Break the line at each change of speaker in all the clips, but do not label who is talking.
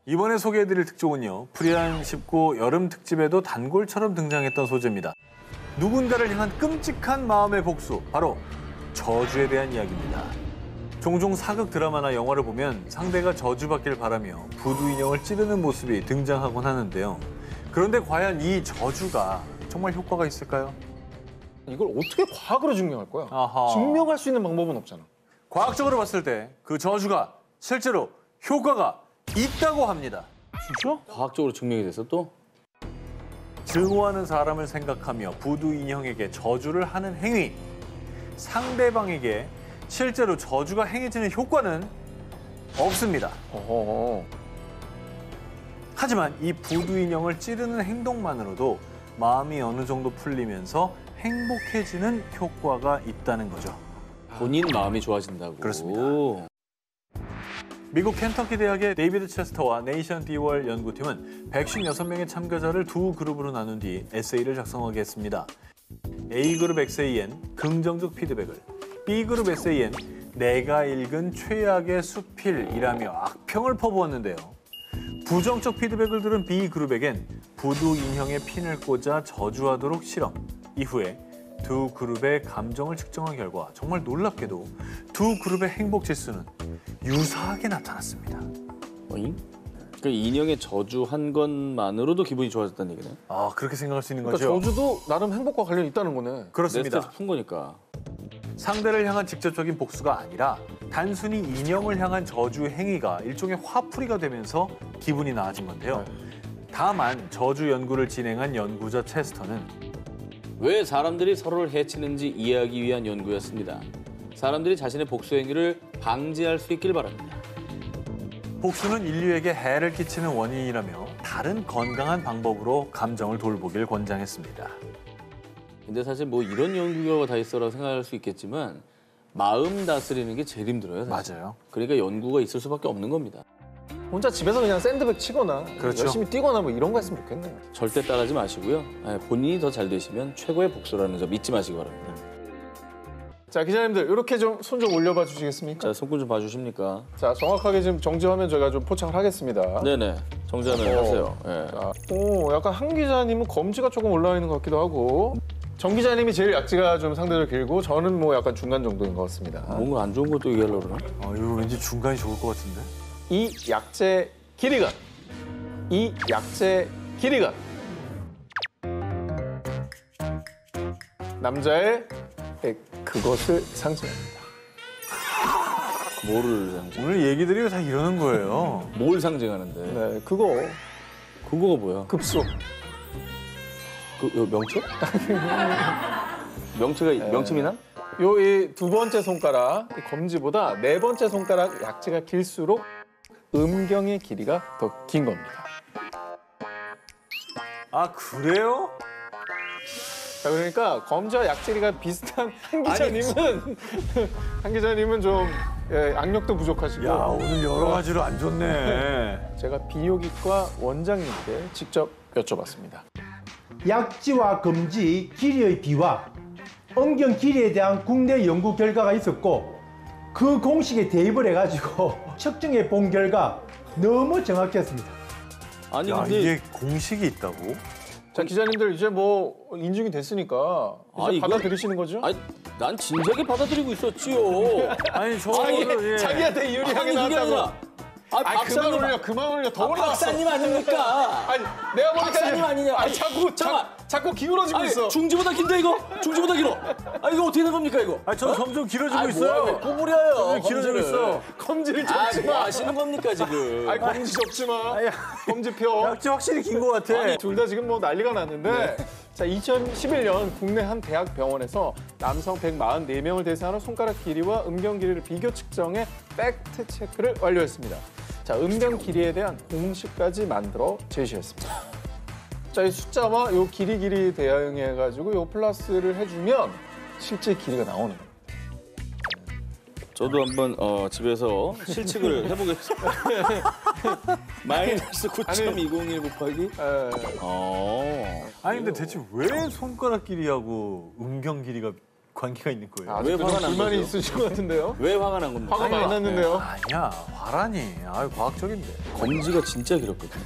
이번에 소개해드릴 특종은요. 프리한 쉽고 여름 특집에도 단골처럼 등장했던 소재입니다. 누군가를 향한 끔찍한 마음의 복수, 바로 저주에 대한 이야기입니다. 종종 사극 드라마나 영화를 보면 상대가 저주받길 바라며 부두 인형을 찌르는 모습이 등장하곤 하는데요. 그런데 과연 이 저주가 정말 효과가 있을까요?
이걸 어떻게 과학으로 증명할 거야?
아하.
증명할 수 있는 방법은 없잖아.
과학적으로 봤을 때 그 저주가 실제로 효과가 있다고 합니다.
진짜?
과학적으로 증명이 돼서 또?
증오하는 사람을 생각하며 부두 인형에게 저주를 하는 행위. 상대방에게 실제로 저주가 행해지는 효과는 없습니다.
어허.
하지만 이 부두 인형을 찌르는 행동만으로도 마음이 어느 정도 풀리면서 행복해지는 효과가 있다는 거죠.
본인 마음이 좋아진다고.
그렇습니다. 미국 켄터키 대학의 데이비드 체스터와 네이션 디월 연구팀은 156명의 참가자를 두 그룹으로 나눈 뒤 에세이를 작성하게 했습니다. A그룹 에세이엔 긍정적 피드백을, B그룹 에세이엔 내가 읽은 최악의 수필이라며 악평을 퍼부었는데요. 부정적 피드백을 들은 B그룹에겐 부두 인형에 핀을 꽂아 저주하도록 실험. 이후에 두 그룹의 감정을 측정한 결과 정말 놀랍게도 두 그룹의 행복 지수는 유사하게 나타났습니다.
어잉? 그 인형에 저주한 것만으로도 기분이 좋아졌다는 얘기네.
아, 그렇게 생각할 수 있는
그러니까
거죠?
저주도 나름 행복과 관련이 있다는 거네.
그렇습니다.
내 스트레스 푼 거니까.
상대를 향한 직접적인 복수가 아니라 단순히 인형을 향한 저주 행위가 일종의 화풀이가 되면서 기분이 나아진 건데요. 다만 저주 연구를 진행한 연구자 체스터는
왜 사람들이 서로를 해치는지 이해하기 위한 연구였습니다. 사람들이 자신의 복수 행위를 방지할 수 있길 바랍니다.
복수는 인류에게 해를 끼치는 원인이라며 다른 건강한 방법으로 감정을 돌보길 권장했습니다.
근데 사실 뭐 이런 연구 결과가 다 있어라고 생각할 수 있겠지만 마음 다스리는 게 제일 힘들어요. 사실.
맞아요.
그러니까 연구가 있을 수밖에 없는 겁니다.
혼자 집에서 그냥 샌드백 치거나
그렇죠.
열심히 뛰거나 뭐 이런 거 했으면 좋겠네.
절대 따라하지 마시고요. 본인이 더 잘 되시면 최고의 복수라는 점 잊지 마시기 바랍니다.
자, 기자님들 이렇게 좀 손 좀 올려봐 주시겠습니까?
자, 손금 좀 봐주십니까?
자, 정확하게 지금 정지화면 저희가 좀 포착을 하겠습니다.
네네. 정지하면 하세요. 예.
자, 오, 약간 한 기자님은 검지가 조금 올라와 있는 것 같기도 하고 정 기자님이 제일 약지가 좀 상대적으로 길고 저는 뭐 약간 중간 정도인 것 같습니다.
뭔가 안 좋은 것도 얘기하려고 그러나?
이거 왠지 중간이 좋을 것 같은데?
이 약재 길이가 이 약재 길이가 남자의 그것을 상징합니다.
뭐를 상징?
오늘 얘기들이 다 이러는 거예요.
뭘 상징하는데?
네, 그거
그거가 뭐야?
급소.
명체? 명체가 명치미남?
요 이 두 번째 손가락 이 검지보다 네 번째 손가락 약지가 길수록 음경의 길이가 더 긴 겁니다.
아, 그래요?
자, 그러니까 검지와 약지가 비슷한 한 기자님은 한 기자님은 좀 악력도 부족하시고
야, 오늘 여러 가지로 안 좋네.
제가 비뇨기과 원장님께 직접 여쭤봤습니다.
약지와 검지 길이의 비와 음경 길이에 대한 국내 연구 결과가 있었고 그 공식에 대입을 해가지고 측정해 본 결과 너무 정확했습니다.
아니
야,
근데
이게 공식이 있다고?
자, 기자님들 이제 뭐 인증이 됐으니까 이제
이거-
받아들이시는 거죠?
아니 난 진작에 받아들이고 있었지요.
아니, 저는 예.
자기한테 유리하게
아니 그게
나왔다고.
아니라.
그만 올려 더 올라왔어.
박사님 아닙니까?
아니 내가 보니까
박사님 아니냐?
아니 자꾸 기울어지고
아니,
있어.
중지보다 긴데 이거? 중지보다 길어. 아 이거 어떻게 된 겁니까 이거?
아니, 저 점점 길어지고
아니,
있어요.
뭐야, 꼬부려요.
점점 길어지고 있어.
검지를
아,
접지
뭐
마.
하시는 겁니까 지금?
아니 검지 접지 마. 검지 펴.
약지 확실히 긴 것 같아.
아니 둘 다 지금 뭐 난리가 났는데 자 2011년 국내 한 대학 병원에서 남성 144명을 대상으로 손가락 길이와 음경 길이를 비교 측정해 팩트 체크를 완료했습니다. 자, 음경 길이에 대한 공식까지 만들어 제시했습니다. 자, 이 숫자와 요 길이에 대응해가지고 요 플러스를 해주면 실제 길이가 나오는 거예요.
저도 한번 집에서 실측을 해보겠습니다. 마이너스 9.201 곱하기.
에,
아니, 근데 대체 왜 손가락 길이하고 음경 길이가 관계가 있는 거예요.
아,
왜
왜
화가 난
불만이
거죠?
있으신 것 같은데요?
왜 화가 난 겁니까?
화가 많이 났는데요.
아니야, 화라니. 아, 과학적인데.
검지가 진짜 길었거든요.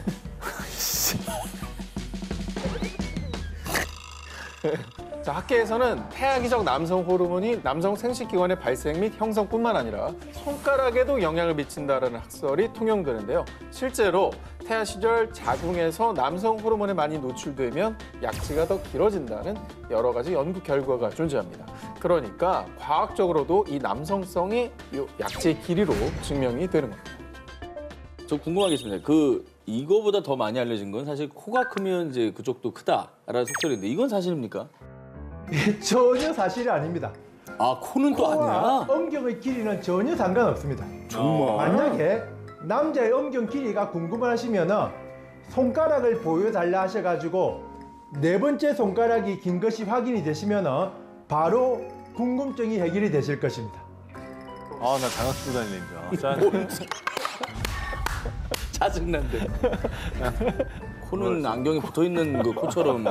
자, 학계에서는 태아기적 남성 호르몬이 남성 생식기관의 발생 및 형성뿐만 아니라 손가락에도 영향을 미친다라는 학설이 통용되는데요. 실제로 태아 시절 자궁에서 남성 호르몬에 많이 노출되면 약지가 더 길어진다는 여러 가지 연구 결과가 존재합니다. 그러니까 과학적으로도 이 남성성이 이 약지의 길이로 증명이 되는 겁니다.
저 궁금한 게 있습니다. 이거보다 더 많이 알려진 건 사실 코가 크면 이제 그쪽도 크다라는 속설인데 이건 사실입니까?
전혀 사실이 아닙니다.
아, 코는 또
코와
아니야?
엄경의 길이는 전혀 상관없습니다.
정말?
만약에 남자의 엄경 길이가 궁금하시면은 손가락을 보여달라 하셔가지고 네 번째 손가락이 긴 것이 확인이 되시면은 바로 궁금증이 해결이 되실 것입니다.
아, 나 장갑 쓰고 다니니까.
짜증난데. 코는 안경에 붙어있는 그 코처럼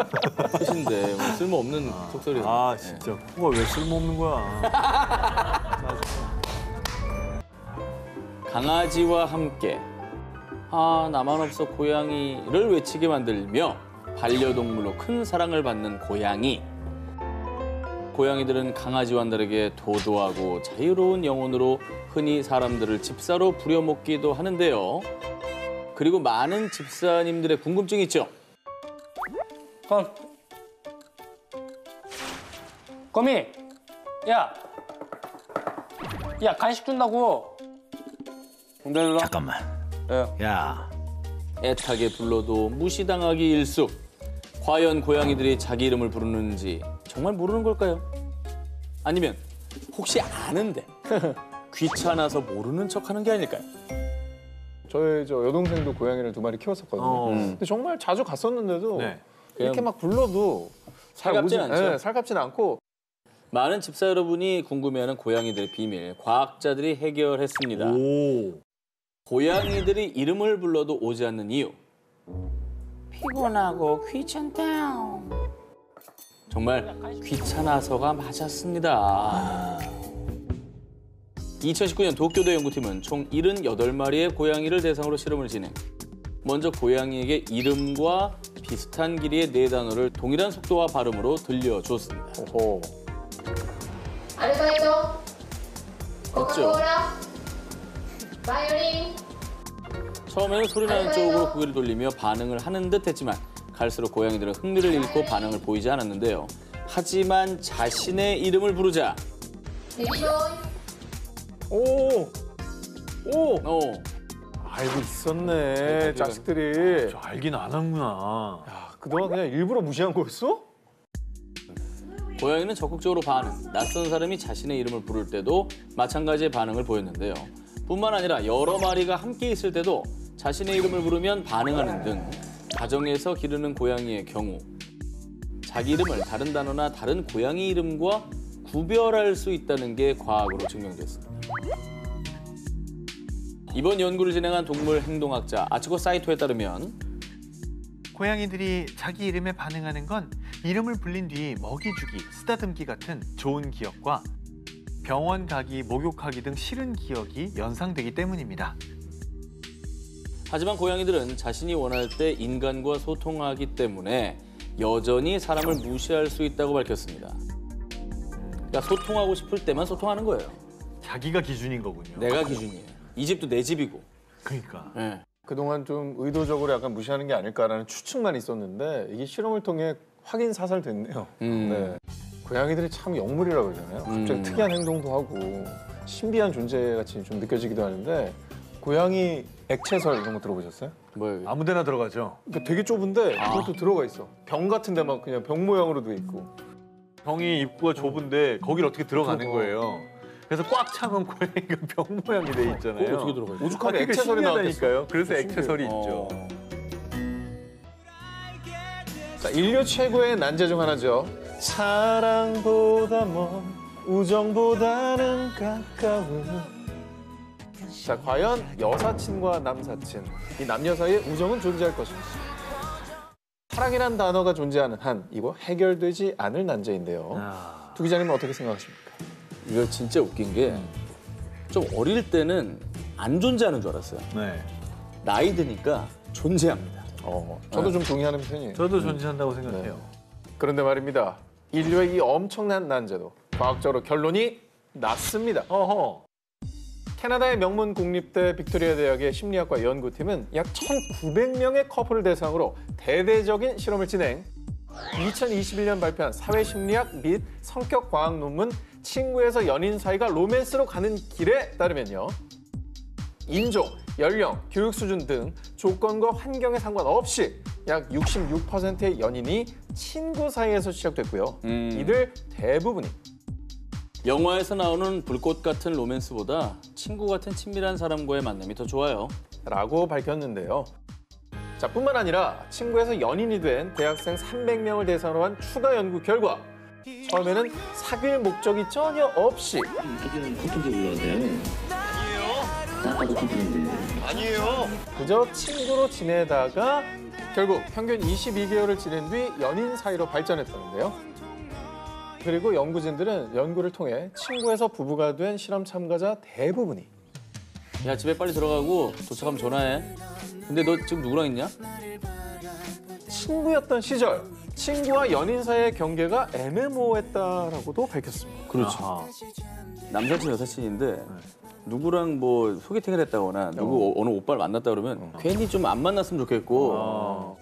크신데 뭐 쓸모없는 속설이에요.
아, 진짜. 코가 왜 쓸모없는 거야.
강아지와 함께 나만 없어 고양이를 외치게 만들며 반려동물로 큰 사랑을 받는 고양이. 고양이들은 강아지와 다르게 도도하고 자유로운 영혼으로 흔히 사람들을 집사로 부려먹기도 하는데요. 그리고 많은 집사님들의 궁금증이 있죠.
거미, 야 간식 준다고.
잠깐만. 야,
애타게 불러도 무시당하기 일쑤. 과연 고양이들이 자기 이름을 부르는지 정말 모르는 걸까요? 아니면 혹시 아는데 귀찮아서 모르는 척하는 게 아닐까요?
저희 여동생도 고양이를 2마리 키웠었거든요. 근데 정말 자주 갔었는데도
네.
이렇게 막 불러도 잘
살갑진
오진-
않죠?
네, 살갑진 않고.
많은 집사 여러분이 궁금해하는 고양이들의 비밀, 과학자들이 해결했습니다.
오.
고양이들이 이름을 불러도 오지 않는 이유. 피곤하고 귀찮다. 정말 귀찮아서가 맞았습니다. 2019년 도쿄대 연구팀은 총 78마리의 고양이를 대상으로 실험을 진행. 먼저 고양이에게 이름과 비슷한 길이의 4단어를 동일한 속도와 발음으로 들려주었습니다.
오호.
アルバイト、コカ・コーラ、バイオリン。
처음에는 소리나는 쪽으로 고개를 돌리며 반응을 하는 듯 했지만 갈수록 고양이들은 흥미를 잃고 반응을 보이지 않았는데요. 하지만 자신의 이름을 부르자
ネギボーイ。
오! 알고 있었네, 자식들이.
저 알긴 아는구나.
야, 그동안 그냥 일부러 무시한 거였어?
고양이는 적극적으로 반응, 낯선 사람이 자신의 이름을 부를 때도 마찬가지의 반응을 보였는데요. 뿐만 아니라 여러 마리가 함께 있을 때도 자신의 이름을 부르면 반응하는 등 가정에서 기르는 고양이의 경우 자기 이름을 다른 단어나 다른 고양이 이름과 구별할 수 있다는 게 과학으로 증명됐습니다. 이번 연구를 진행한 동물 행동학자 아츠코 사이토에 따르면
고양이들이 자기 이름에 반응하는 건 이름을 불린 뒤 먹이 주기, 쓰다듬기 같은 좋은 기억과 병원 가기, 목욕하기 등 싫은 기억이 연상되기 때문입니다.
하지만 고양이들은 자신이 원할 때 인간과 소통하기 때문에 여전히 사람을 무시할 수 있다고 밝혔습니다. 그러니까 소통하고 싶을 때만 소통하는 거예요.
자기가 기준인 거군요.
내가 기준이에요. 이 집도 내 집이고.
그러니까.
예.
그동안 좀 의도적으로 약간 무시하는 게 아닐까라는 추측만 있었는데 이게 실험을 통해 확인 사살됐네요. 네. 고양이들이 참 영물이라고 그러잖아요. 갑자기 특이한 행동도 하고 신비한 존재같이 좀 느껴지기도 하는데 고양이 액체설 이런 거 들어보셨어요?
뭐예요?
아무데나 들어가죠.
그러니까 되게 좁은데 그것도 들어가 있어. 병 같은 데만 그냥 병 모양으로 돼 있고.
병이 입구가 좁은데 거길 어떻게 들어가는
그거.
거예요. 그래서 꽉 차면 고양이가 병 모양이 돼 있잖아요.
그거 어떻게 들어가요?
오죽하면
그러니까
액체설이
신기하다니까요. 그래서
신기해요.
액체설이 있죠.
자, 인류 최고의 난제 중 하나죠. 사랑보다 먼 우정보다는 가까운. 자, 과연 여사친과 남사친, 이 남녀 사이에 우정은 존재할 것인지. 사랑이란 단어가 존재하는 한 이거 해결되지 않을 난제인데요. 두 기자님은 어떻게 생각하십니까?
이거 진짜 웃긴 게 좀 어릴 때는 안 존재하는 줄 알았어요.
네.
나이 드니까 존재합니다.
저도 좀 동의하는 편이에요.
저도 존재한다고 생각해요.
그런데 말입니다. 인류의 이 엄청난 난제도 과학적으로 결론이 났습니다.
어허.
캐나다의 명문 국립대 빅토리아 대학의 심리학과 연구팀은 약 1,900명의 커플을 대상으로 대대적인 실험을 진행. 2021년 발표한 사회심리학 및 성격과학 논문 친구에서 연인 사이가 로맨스로 가는 길에 따르면요. 인종, 연령, 교육 수준 등 조건과 환경에 상관없이 약 66%의 연인이 친구 사이에서 시작됐고요. 이들 대부분이
영화에서 나오는 불꽃 같은 로맨스보다 친구 같은 친밀한 사람과의 만남이 더 좋아요.
라고 밝혔는데요. 자, 뿐만 아니라 친구에서 연인이 된 대학생 300명을 대상으로 한 추가 연구 결과 처음에는 사귈 목적이 전혀 없이 그저 친구로 지내다가 결국 평균 22개월을 지낸 뒤 연인 사이로 발전했다는데요. 그리고 연구진들은 연구를 통해 친구에서 부부가 된 실험 참가자 대부분이
야, 집에 빨리 들어가고 도착하면 전화해. 근데 너 지금 누구랑 있냐?
친구였던 시절 친구와 연인 사이의 경계가 애매모호했다라고도 밝혔습니다.
그렇죠. 남사친 여사친인데 누구랑 뭐 소개팅을 했다거나 누구 어느 오빠를 만났다 그러면 괜히 좀 안 만났으면 좋겠고.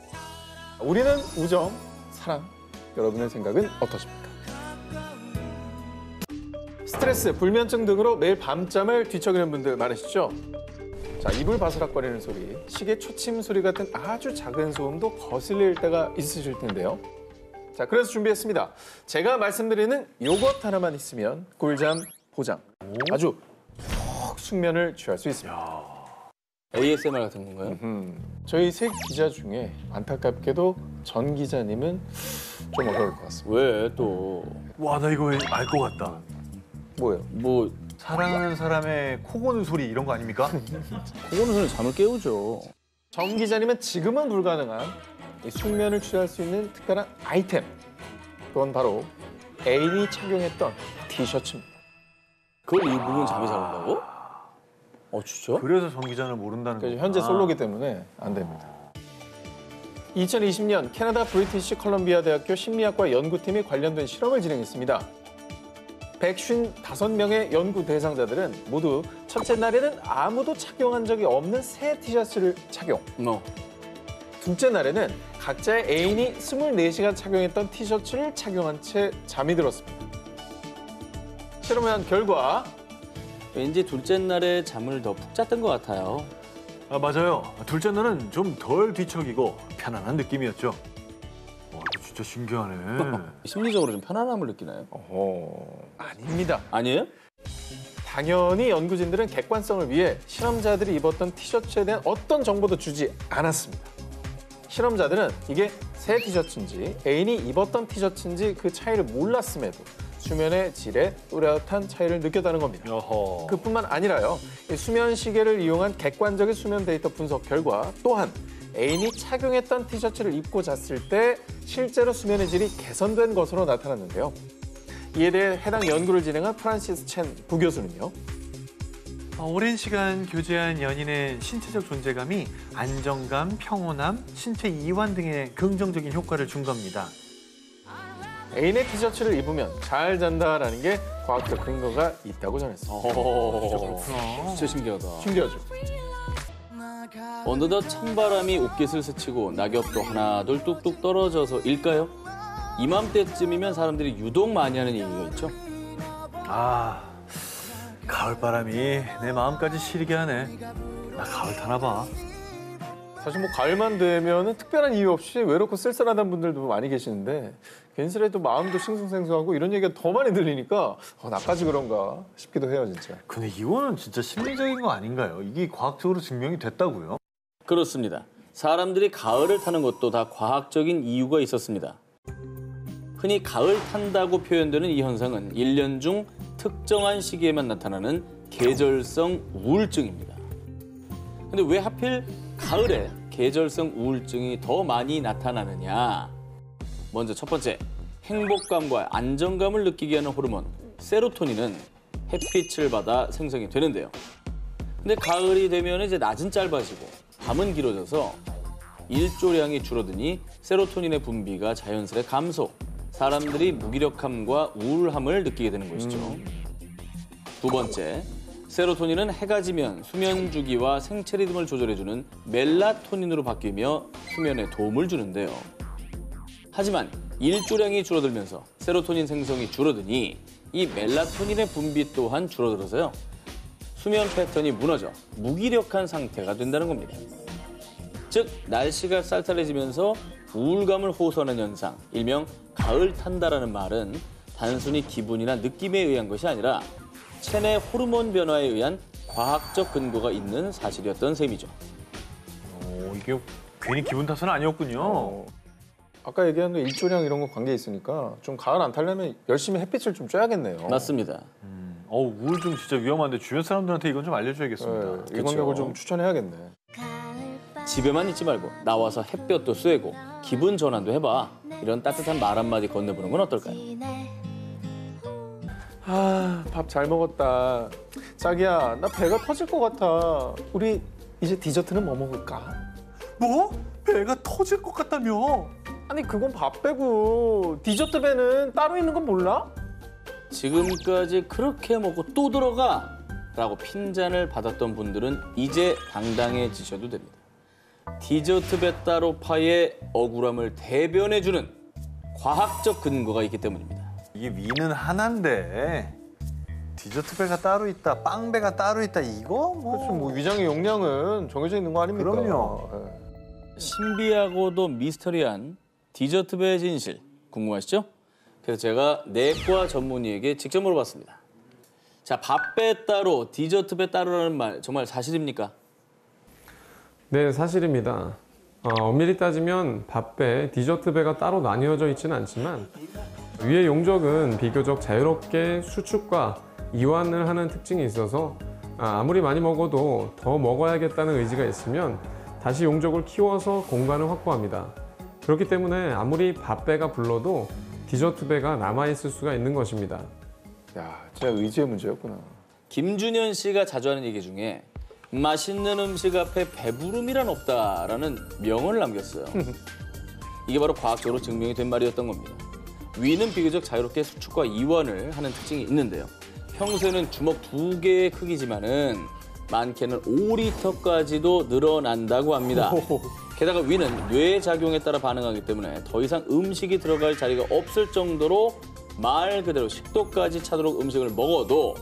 우리는 우정, 사랑. 여러분의 생각은 어떠십니까? 스트레스, 불면증 등으로 매일 밤잠을 뒤척이는 분들 많으시죠? 자, 이불 바스락거리는 소리, 시계 초침 소리 같은 아주 작은 소음도 거슬릴 때가 있으실 텐데요. 자, 그래서 준비했습니다. 제가 말씀드리는 요것 하나만 있으면 꿀잠 보장. 아주 푹 숙면을 취할 수 있습니다.
ASMR 같은 건가요?
저희 세 기자 중에 안타깝게도 전 기자님은 좀 어려울 것 같습니다.
왜 또?
와, 나 이거 알 것 같다.
뭐예요?
뭐
사랑하는 사람의 코 고는 소리 이런 거 아닙니까?
그거는 그냥 잠을 깨우죠.
정 기자님은 지금은 불가능한 이 숙면을 취할 수 있는 특별한 아이템. 그건 바로 애인이 착용했던 티셔츠입니다.
그걸 입으면 잠이 잘 온다고? 진짜?
그래서 정 기자는 모른다는
그래서
거구나.
현재 솔로기 때문에 안 됩니다. 2020년 캐나다 브리티시 컬럼비아 대학교 심리학과 연구팀이 관련된 실험을 진행했습니다. 155명의 연구 대상자들은 모두 첫째 날에는 아무도 착용한 적이 없는 새 티셔츠를 착용. 둘째 날에는 각자의 애인이 24시간 착용했던 티셔츠를 착용한 채 잠이 들었습니다. 실험을 한 결과
왠지 둘째 날에 잠을 더 푹 잤던 것 같아요.
맞아요. 둘째 날은 좀 덜 뒤척이고 편안한 느낌이었죠. 와, 이거 진짜 신기하네.
심리적으로 좀 편안함을 느끼나요?
아닙니다.
아니에요?
당연히 연구진들은 객관성을 위해 실험자들이 입었던 티셔츠에 대한 어떤 정보도 주지 않았습니다. 실험자들은 이게 새 티셔츠인지 애인이 입었던 티셔츠인지 그 차이를 몰랐음에도 수면의 질에 뚜렷한 차이를 느꼈다는 겁니다.
어허.
그뿐만 아니라요. 이 수면 시계를 이용한 객관적인 수면 데이터 분석 결과 또한 애인이 착용했던 티셔츠를 입고 잤을 때 실제로 수면의 질이 개선된 것으로 나타났는데요. 이에 대해 해당 연구를 진행한 프란시스 첸 부교수는요.
오랜 시간 교제한 연인의 신체적 존재감이 안정감, 평온함, 신체 이완 등의 긍정적인 효과를 준 겁니다.
애인의 티셔츠를 입으면 잘 잔다라는 게 과학적 근거가 있다고 전했습니다.
진짜 신기하다.
신기하죠?
어느덧 찬바람이 옷깃을 스치고 낙엽도 하나둘 뚝뚝 떨어져서일까요? 이맘때쯤이면 사람들이 유독 많이 하는 얘기가 있죠.
가을바람이 내 마음까지 시리게 하네. 나 가을 타나 봐.
사실 뭐 가을만 되면은 특별한 이유 없이 외롭고 쓸쓸하다는 분들도 많이 계시는데 괜스레 또 마음도 싱숭생숭하고 이런 얘기가 더 많이 들리니까 나까지 그런가 싶기도 해요, 진짜.
근데 이거는 진짜 심리적인 거 아닌가요? 이게 과학적으로 증명이 됐다고요?
그렇습니다. 사람들이 가을을 타는 것도 다 과학적인 이유가 있었습니다. 흔히 가을 탄다고 표현되는 이 현상은 1년 중 특정한 시기에만 나타나는 계절성 우울증입니다. 근데 왜 하필 가을에 계절성 우울증이 더 많이 나타나느냐? 먼저 첫 번째, 행복감과 안정감을 느끼게 하는 호르몬 세로토닌은 햇빛을 받아 생성이 되는데요. 근데 가을이 되면 이제 낮은 짧아지고 밤은 길어져서 일조량이 줄어드니 세로토닌의 분비가 자연스레 감소. 사람들이 무기력함과 우울함을 느끼게 되는 것이죠. 두 번째, 세로토닌은 해가 지면 수면 주기와 생체 리듬을 조절해주는 멜라토닌으로 바뀌며 수면에 도움을 주는데요. 하지만 일조량이 줄어들면서 세로토닌 생성이 줄어드니 이 멜라토닌의 분비 또한 줄어들어서요. 수면 패턴이 무너져 무기력한 상태가 된다는 겁니다. 즉, 날씨가 쌀쌀해지면서 우울감을 호소하는 현상, 일명 가을 탄다라는 말은 단순히 기분이나 느낌에 의한 것이 아니라 체내 호르몬 변화에 의한 과학적 근거가 있는 사실이었던 셈이죠.
이게 괜히 기분 탓은 아니었군요.
아까 얘기한 그 일조량 이런 거 관계 있으니까 좀 가을 안 타려면 열심히 햇빛을 좀 쬐야겠네요.
맞습니다.
우울증 진짜 위험한데 주변 사람들한테 이건 좀 알려줘야겠습니다.
네, 일광욕을 좀 추천해야겠네.
집에만 있지 말고 나와서 햇볕도 쐬고 기분 전환도 해봐. 이런 따뜻한 말 한마디 건네보는 건 어떨까요?
아, 밥 잘 먹었다. 자기야, 나 배가 터질 것 같아. 우리 이제 디저트는 뭐 먹을까?
뭐? 배가 터질 것 같다며?
아니, 그건 밥 빼고 디저트 배는 따로 있는 건 몰라?
지금까지 그렇게 먹고 또 들어가! 라고 핀잔을 받았던 분들은 이제 당당해지셔도 됩니다. 디저트 배 따로 파의 억울함을 대변해주는 과학적 근거가 있기 때문입니다.
이게 위는 하나인데 디저트 배가 따로 있다, 빵 배가 따로 있다, 이거
그렇죠. 뭐 위장의 용량은 정해져 있는 거 아닙니까?
그럼요.
네.
신비하고도 미스터리한 디저트 배의 진실 궁금하시죠? 그래서 제가 내과 전문의에게 직접 물어봤습니다. 자, 밥 배 따로, 디저트 배 따로라는 말 정말 사실입니까?
네, 사실입니다. 엄밀히 따지면 밥배, 디저트 배가 따로 나뉘어져 있지는 않지만 위의 용적은 비교적 자유롭게 수축과 이완을 하는 특징이 있어서 아무리 많이 먹어도 더 먹어야겠다는 의지가 있으면 다시 용적을 키워서 공간을 확보합니다. 그렇기 때문에 아무리 밥배가 불러도 디저트 배가 남아있을 수가 있는 것입니다.
야, 진짜 의지의 문제였구나.
김준현 씨가 자주 하는 얘기 중에 맛있는 음식 앞에 배부름이란 없다라는 명언을 남겼어요. 이게 바로 과학적으로 증명이 된 말이었던 겁니다. 위는 비교적 자유롭게 수축과 이완을 하는 특징이 있는데요. 평소에는 주먹 2개의 크기지만은 많게는 5리터까지도 늘어난다고 합니다. 게다가 위는 뇌 작용에 따라 반응하기 때문에 더 이상 음식이 들어갈 자리가 없을 정도로 말 그대로 식도까지 차도록 음식을 먹어도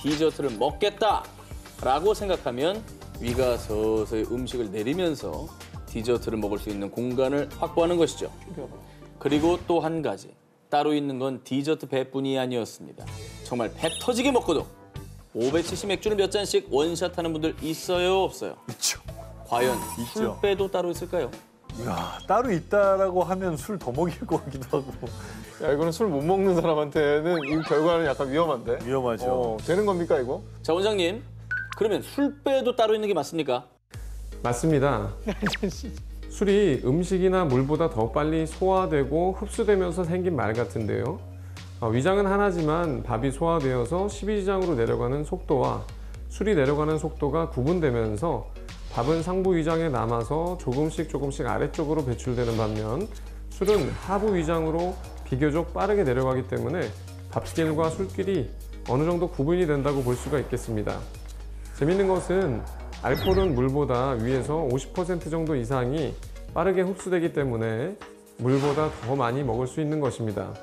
디저트를 먹겠다라고 생각하면 위가 서서히 음식을 내리면서 디저트를 먹을 수 있는 공간을 확보하는 것이죠. 그리고 또 한 가지, 따로 있는 건 디저트 배뿐이 아니었습니다. 정말 배 터지게 먹고도 500cc 맥주를 몇 잔씩 원샷하는 분들 있어요, 없어요?
있죠.
과연
있죠.
술배도 따로 있을까요?
이야, 따로 있다라고 하면 술 더 먹일 것 같기도 하고.
야, 이거는 술 못 먹는 사람한테는 이 결과는 약간 위험한데?
위험하죠.
되는 겁니까, 이거?
자, 원장님, 그러면 술배도 따로 있는 게 맞습니까?
맞습니다. 술이 음식이나 물보다 더 빨리 소화되고 흡수되면서 생긴 말 같은데요. 위장은 하나지만 밥이 소화되어서 십이지장으로 내려가는 속도와 술이 내려가는 속도가 구분되면서 밥은 상부 위장에 남아서 조금씩 아래쪽으로 배출되는 반면 술은 하부 위장으로 비교적 빠르게 내려가기 때문에 밥길과 술길이 어느 정도 구분이 된다고 볼 수가 있겠습니다. 재밌는 것은 알코올은 물보다 위에서 50% 정도 이상이 빠르게 흡수되기 때문에 물보다 더 많이 먹을 수 있는 것입니다.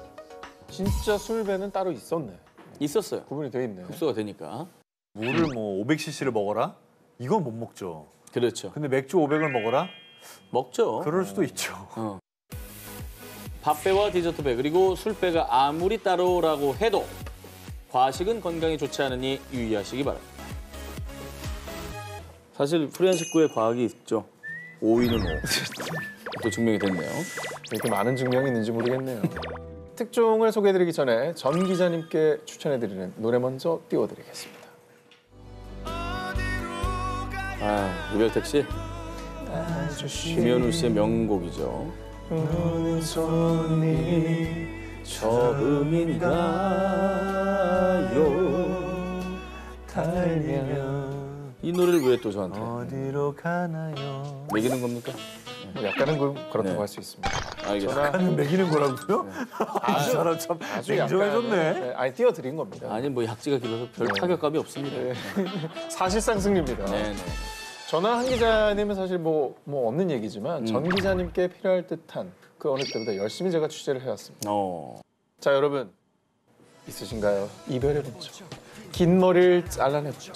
진짜 술배는 따로 있었네.
있었어요.
구분이 돼 있네.
흡수가 되니까.
물을 뭐 500cc를 먹어라? 이건 못 먹죠.
그렇죠.
근데 맥주 500을 먹어라?
먹죠.
그럴 수도 있죠.
밥배와 디저트배 그리고 술배가 아무리 따로라고 해도 과식은 건강에 좋지 않으니 유의하시기 바랍니다. 사실 프리한 식구의 과학이 있죠. 5위는 5. 또 증명이 됐네요.
이렇게 많은 증명이 있는지 모르겠네요. 특종을 소개해드리기 전에 전 기자님께 추천해드리는 노래 먼저 띄워드리겠습니다.
이별택 씨. 김현우 씨의 명곡이죠.
오는 손이
처음인가요? 달면 이 노래를 왜 또 저한테
어디로 가나요?
매기는 겁니까?
뭐 약간은 그렇다고
네.
할 수 있습니다.
알겠습니다.
약간 매기는 거라고요? 이 사람 참 냉정해졌네.
네, 아니 띄워드린 겁니다.
아니 뭐 약지가 길어서 별 타격감이 없습니다.
네. 사실상 승리입니다.
네네.
저나 한 기자님은 사실 뭐 없는 얘기지만 전 기자님께 필요할 듯한 그 어느 때보다 열심히 제가 취재를 해왔습니다. 자, 여러분 있으신가요? 이별해보죠. 긴 머리를 잘라내보죠.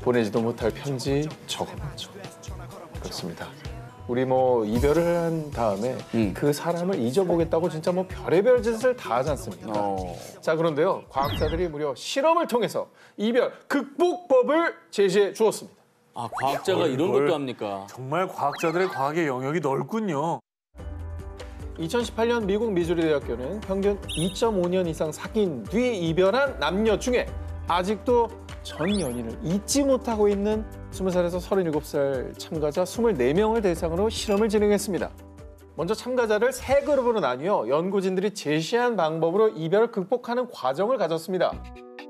보내지도 못할 편지 적어보죠. 그렇습니다. 우리 뭐 이별을 한 다음에 그 사람을 잊어보겠다고 진짜 뭐 별의별 짓을 다 하지 않습니까? 자, 그런데요. 과학자들이 무려 실험을 통해서 이별 극복법을 제시해 주었습니다.
아, 과학자가 이런 것도 합니까?
정말 과학자들의 과학의 영역이 넓군요.
2018년 미국 미주리 대학교는 평균 2.5년 이상 사귄 뒤 이별한 남녀 중에 아직도 전 연인을 잊지 못하고 있는 20살에서 37살 참가자 24명을 대상으로 실험을 진행했습니다. 먼저 참가자를 3그룹으로 나뉘어 연구진들이 제시한 방법으로 이별을 극복하는 과정을 가졌습니다.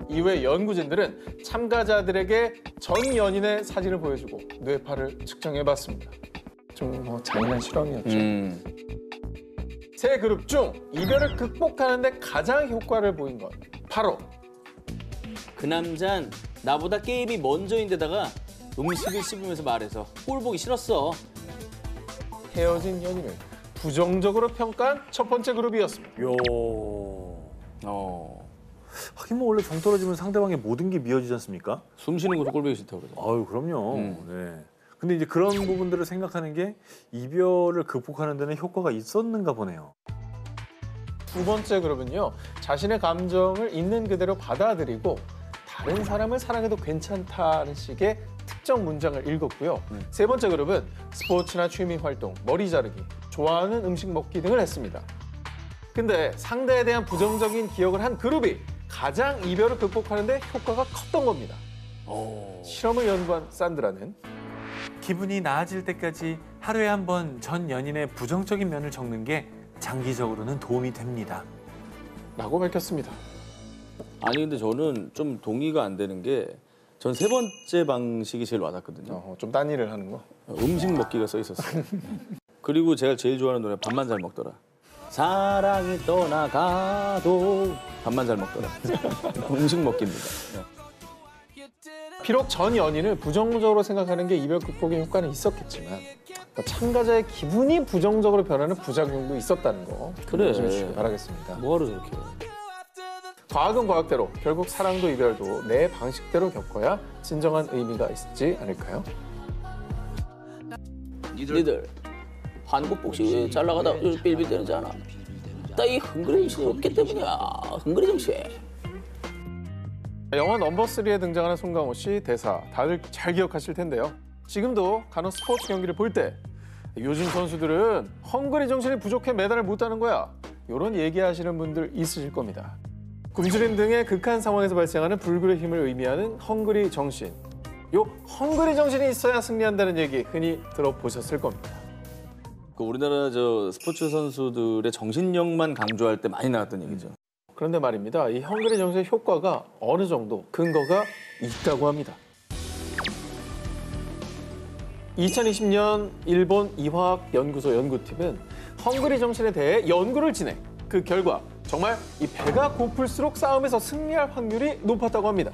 이후에 연구진들은 참가자들에게 전 연인의 사진을 보여주고 뇌파를 측정해봤습니다. 좀 뭐 잔인한 실험이었죠. 3그룹 중 이별을 극복하는 데 가장 효과를 보인 건 바로
그 남잔 나보다 게임이 먼저인데다가 음식을 씹으면서 말해서 꼴 보기 싫었어.
헤어진 연인을 부정적으로 평가한 첫 번째 그룹이었습니다.
하긴 뭐 원래 정 떨어지면 상대방의 모든 게 미어지지 않습니까?
숨 쉬는 것도 꼴 보기 싫다고 그러죠.
아유, 그럼요. 네. 근데 이제 그런 부분들을 생각하는 게 이별을 극복하는 데는 효과가 있었는가 보네요.
두 번째 그룹은요. 자신의 감정을 있는 그대로 받아들이고 다른 사람을 사랑해도 괜찮다는 식의 특정 문장을 읽었고요. 세 번째 그룹은 스포츠나 취미 활동, 머리 자르기, 좋아하는 음식 먹기 등을 했습니다. 근데 상대에 대한 부정적인 기억을 한 그룹이 가장 이별을 극복하는 데 효과가 컸던 겁니다. 실험을 연구한 산드라는
기분이 나아질 때까지 하루에 한 번 전 연인의 부정적인 면을 적는 게 장기적으로는 도움이 됩니다.
라고 밝혔습니다.
아니 근데 저는 좀 동의가 안 되는 게 전 세 번째 방식이 제일 와닿거든요.
좀 딴 일을 하는 거.
음식 먹기가 써 있었어요. 그리고 제가 제일 좋아하는 노래 밥만 잘 먹더라. 사랑이 떠나가도 밥만 잘 먹더라. 음식 먹기입니다.
비록 전 연인을 부정적으로 생각하는 게 이별 극복에 효과는 있었겠지만 참가자의 기분이 부정적으로 변하는 부작용도 있었다는 거
그래.
조심해 바라겠습니다.
뭐하러 저렇게.
과학은 과학대로 결국 사랑도 이별도 내 방식대로 겪어야 진정한 의미가 있지 않을까요?
니들 한국 복싱 잘 나가다 빌빌대는지 않아? 나 이 헝그리 정신이 없기 때문이야. 헝그리 정신.
영화 넘버3에 등장하는 송강호 씨 대사 다들 잘 기억하실 텐데요. 지금도 간혹 스포츠 경기를 볼 때 요즘 선수들은 헝그리 정신이 부족해 메달을 못 따는 거야. 이런 얘기하시는 분들 있으실 겁니다. 굶주림 등의 극한 상황에서 발생하는 불굴의 힘을 의미하는 헝그리 정신. 요 헝그리 정신이 있어야 승리한다는 얘기 흔히 들어보셨을 겁니다.
그 우리나라 저 스포츠 선수들의 정신력만 강조할 때 많이 나왔던 얘기죠.
그런데 말입니다. 이 헝그리 정신의 효과가 어느 정도 근거가 있다고 합니다. 2020년 일본 이화학연구소 연구팀은 헝그리 정신에 대해 연구를 진행. 그 결과 정말 이 배가 고플수록 싸움에서 승리할 확률이 높았다고 합니다.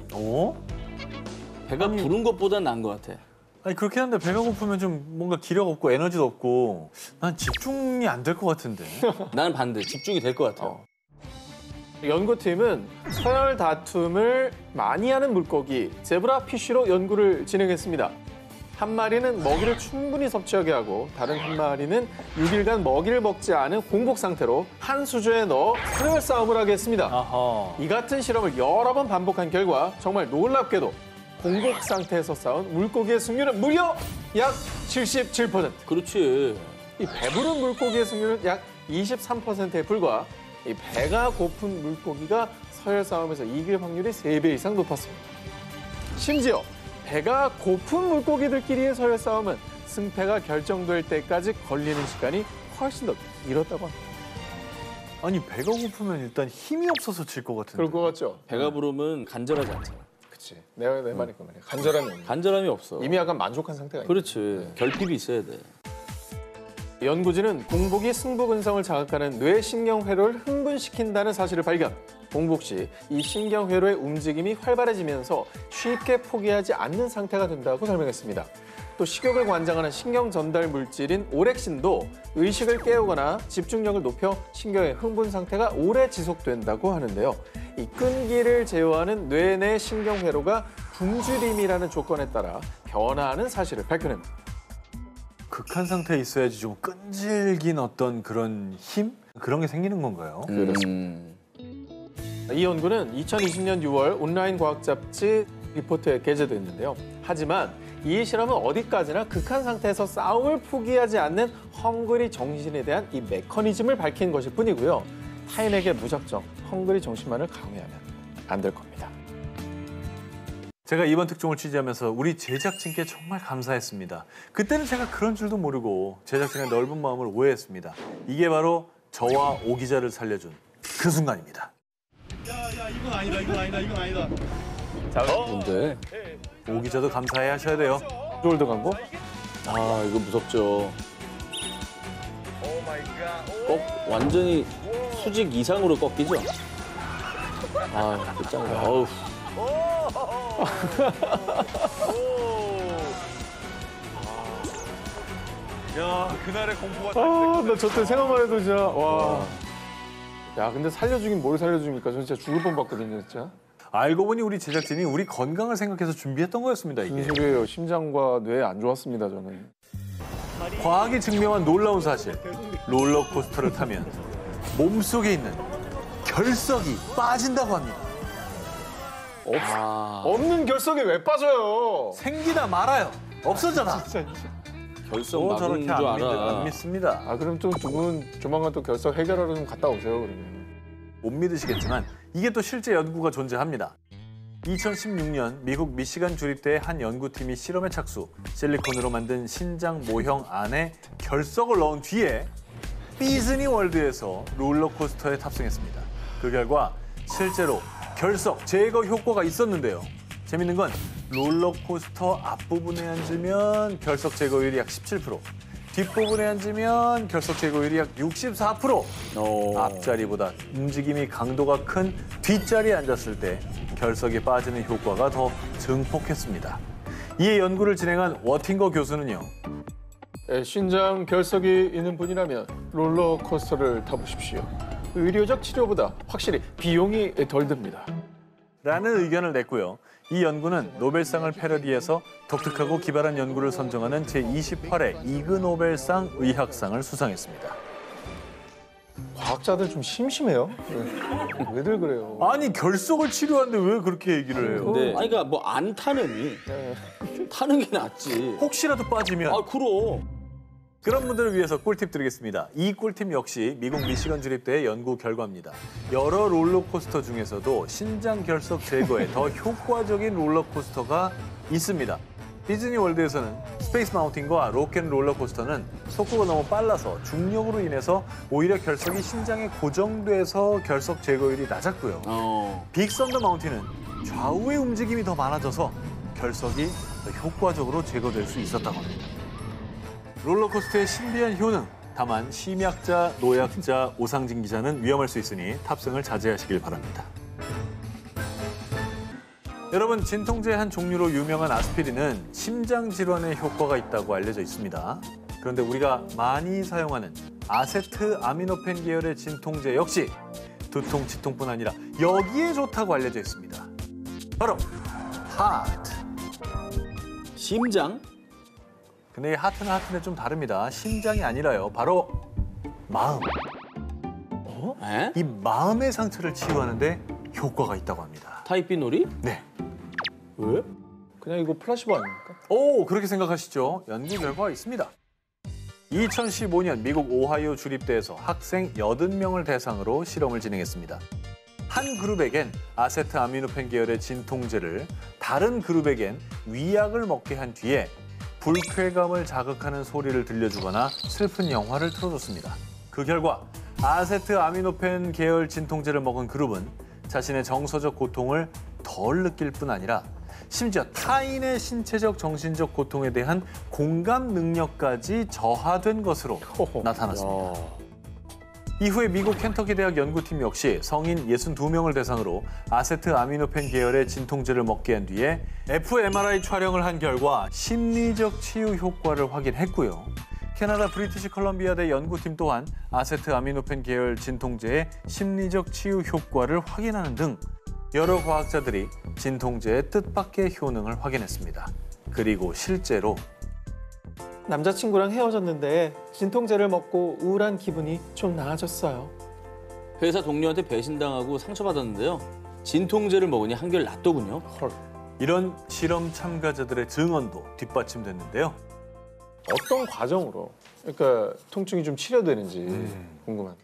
배가 부른 것보다 나은 것 같아.
아니 그렇게 하는데 배가 고프면 좀 뭔가 기력 없고 에너지도 없고 난 집중이 안 될 것 같은데.
나는 반대. 집중이 될 것 같아요.
연구팀은 서열 다툼을 많이 하는 물고기 제브라 피쉬로 연구를 진행했습니다. 한 마리는 먹이를 충분히 섭취하게 하고 다른 한 마리는 6일간 먹이를 먹지 않은 공복 상태로 한 수조에 넣어 서열 싸움을 하게 했습니다. 이 같은 실험을 여러 번 반복한 결과 정말 놀랍게도 공복 상태에서 싸운 물고기의 승률은 무려 약 77%.
그렇지.
이 배부른 물고기의 승률은 약 23%에 불과 이 배가 고픈 물고기가 서열 싸움에서 이길 확률이 3배 이상 높았습니다. 심지어 배가 고픈 물고기들끼리의 서열 싸움은 승패가 결정될 때까지 걸리는 시간이 훨씬 더 길었다고 합니다.
아니 배가 고프면 일단 힘이 없어서 질 것 같은데.
그럴 것 같죠?
배가 부르면 간절하지 않잖아.
그치. 내 말이 그 말이야. 간절함이 없는.
간절함이 없어.
이미 약간 만족한 상태가 있는.
그렇지. 결핍이 있어야 돼.
연구진은 공복이 승부 근성을 자극하는 뇌신경회로를 흥분시킨다는 사실을 발견. 공복 시 이 신경회로의 움직임이 활발해지면서 쉽게 포기하지 않는 상태가 된다고 설명했습니다. 또 식욕을 관장하는 신경 전달 물질인 오렉신도 의식을 깨우거나 집중력을 높여 신경의 흥분 상태가 오래 지속된다고 하는데요. 이 끈기를 제어하는 뇌 내 신경회로가 굶주림이라는 조건에 따라 변화하는 사실을 밝혀냅니다.
극한 상태에 있어야지 좀 끈질긴 어떤 그런 힘? 그런 게 생기는 건가요?
이 연구는 2020년 6월 온라인 과학 잡지 리포트에 게재됐는데요. 하지만 이 실험은 어디까지나 극한 상태에서 싸움을 포기하지 않는 헝그리 정신에 대한 이 메커니즘을 밝힌 것일 뿐이고요. 타인에게 무작정 헝그리 정신만을 강요하면 안 될 겁니다.
제가 이번 특종을 취재하면서 우리 제작진께 정말 감사했습니다. 그때는 제가 그런 줄도 모르고 제작진의 넓은 마음을 오해했습니다. 이게 바로 저와 오 기자를 살려준 그 순간입니다.
이건 아니다.
뭔데?
오 기자도 감사해 하셔야 돼요.
롤드 광고?
아, 이거 무섭죠. 꼭 완전히 수직 이상으로 꺾이죠? 아, 끝장이다. 어우.
야, 그날의 공포가
나 저 때 생각만 해도 진짜 와. 야, 근데 살려주긴 뭘 살려줍니까? 저 진짜 죽을 뻔봤거든요, 진짜.
알고 보니 우리 제작진이 우리 건강을 생각해서 준비했던 거였습니다, 이게.
무슨 소리예요? 심장과 뇌 안 좋았습니다, 저는.
과학이 증명한 놀라운 사실. 롤러코스터를 타면 몸속에 있는 결석이 빠진다고 합니다.
없는 결석이 왜 빠져요?
생기다 말아요. 없어져라.
결석 막은
저렇게
줄
안
알아.
믿습니다.
아, 그럼 또 두 분 조만간 또 결석 해결하러 좀 갔다 오세요, 그러면.
못 믿으시겠지만 이게 또 실제 연구가 존재합니다. 2016년 미국 미시간 주립대의 한 연구팀이 실험에 착수, 실리콘으로 만든 신장 모형 안에 결석을 넣은 뒤에 디즈니 월드에서 롤러코스터에 탑승했습니다. 그 결과 실제로 결석 제거 효과가 있었는데요. 재밌는 건 롤러코스터 앞부분에 앉으면 결석 제거율이 약 17%, 뒷부분에 앉으면 결석 제거율이 약 64%. 앞자리보다 움직임이 강도가 큰 뒷자리에 앉았을 때 결석이 빠지는 효과가 더 증폭했습니다. 이에 연구를 진행한 워팅거 교수는요.
신장 결석이 있는 분이라면 롤러코스터를 타보십시오. 의료적 치료보다 확실히 비용이 덜 듭니다.
라는 의견을 냈고요. 이 연구는 노벨상을 패러디해서 독특하고 기발한 연구를 선정하는 제28회 이그노벨상 의학상을 수상했습니다.
과학자들 좀 심심해요. 왜들 그래요?
아니 결석을 치료하는데 왜 그렇게 얘기를 해요?
근데 아니 그러니까 뭐 안 타느니 타는 게 낫지.
혹시라도 빠지면
아, 그럼.
그런 분들을 위해서 꿀팁 드리겠습니다. 이 꿀팁 역시 미국 미시건 주립대의 연구 결과입니다. 여러 롤러코스터 중에서도 신장 결석 제거에 더 효과적인 롤러코스터가 있습니다. 디즈니 월드에서는 스페이스 마운틴과 로켓 롤러코스터는 속도가 너무 빨라서 중력으로 인해서 오히려 결석이 신장에 고정돼서 결석 제거율이 낮았고요. 빅 선더 마운틴은 좌우의 움직임이 더 많아져서 결석이 더 효과적으로 제거될 수 있었다고 합니다. 롤러코스터의 신비한 효능, 다만 심약자, 노약자, 오상진 기자는 위험할 수 있으니 탑승을 자제하시길 바랍니다. 여러분, 진통제의 한 종류로 유명한 아스피린은 심장 질환에 효과가 있다고 알려져 있습니다. 그런데 우리가 많이 사용하는 아세트 아미노펜 계열의 진통제 역시 두통, 치통뿐 아니라 여기에 좋다고 알려져 있습니다. 바로 하트.
심장?
근데 이 하트는 하트인데 좀 다릅니다. 심장이 아니라요. 바로 마음.
에?
이 마음의 상처를 치유하는데 효과가 있다고 합니다.
타입 B 놀이?
네.
왜?
그냥 이거 플라시보 아닙니까?
오, 그렇게 생각하시죠? 연구 결과가 있습니다. 2015년 미국 오하이오 주립대에서 학생 80명을 대상으로 실험을 진행했습니다. 한 그룹에겐 아세트 아미노펜 계열의 진통제를, 다른 그룹에겐 위약을 먹게 한 뒤에 불쾌감을 자극하는 소리를 들려주거나 슬픈 영화를 틀어줬습니다. 그 결과 아세트아미노펜 계열 진통제를 먹은 그룹은 자신의 정서적 고통을 덜 느낄 뿐 아니라 심지어 타인의 신체적, 정신적 고통에 대한 공감 능력까지 저하된 것으로 나타났습니다. 이후에 미국 켄터키 대학 연구팀 역시 성인 62명을 대상으로 아세트아미노펜 계열의 진통제를 먹게 한 뒤에 fMRI 촬영을 한 결과 심리적 치유 효과를 확인했고요. 캐나다 브리티시 컬럼비아대 연구팀 또한 아세트아미노펜 계열 진통제의 심리적 치유 효과를 확인하는 등 여러 과학자들이 진통제의 뜻밖의 효능을 확인했습니다. 그리고 실제로
남자친구랑 헤어졌는데 진통제를 먹고 우울한 기분이 좀 나아졌어요.
회사 동료한테 배신당하고 상처받았는데요. 진통제를 먹으니 한결 낫더군요.
이런 실험 참가자들의 증언도 뒷받침됐는데요.
어떤 과정으로 그러니까 통증이 좀 치료되는지 궁금하네요.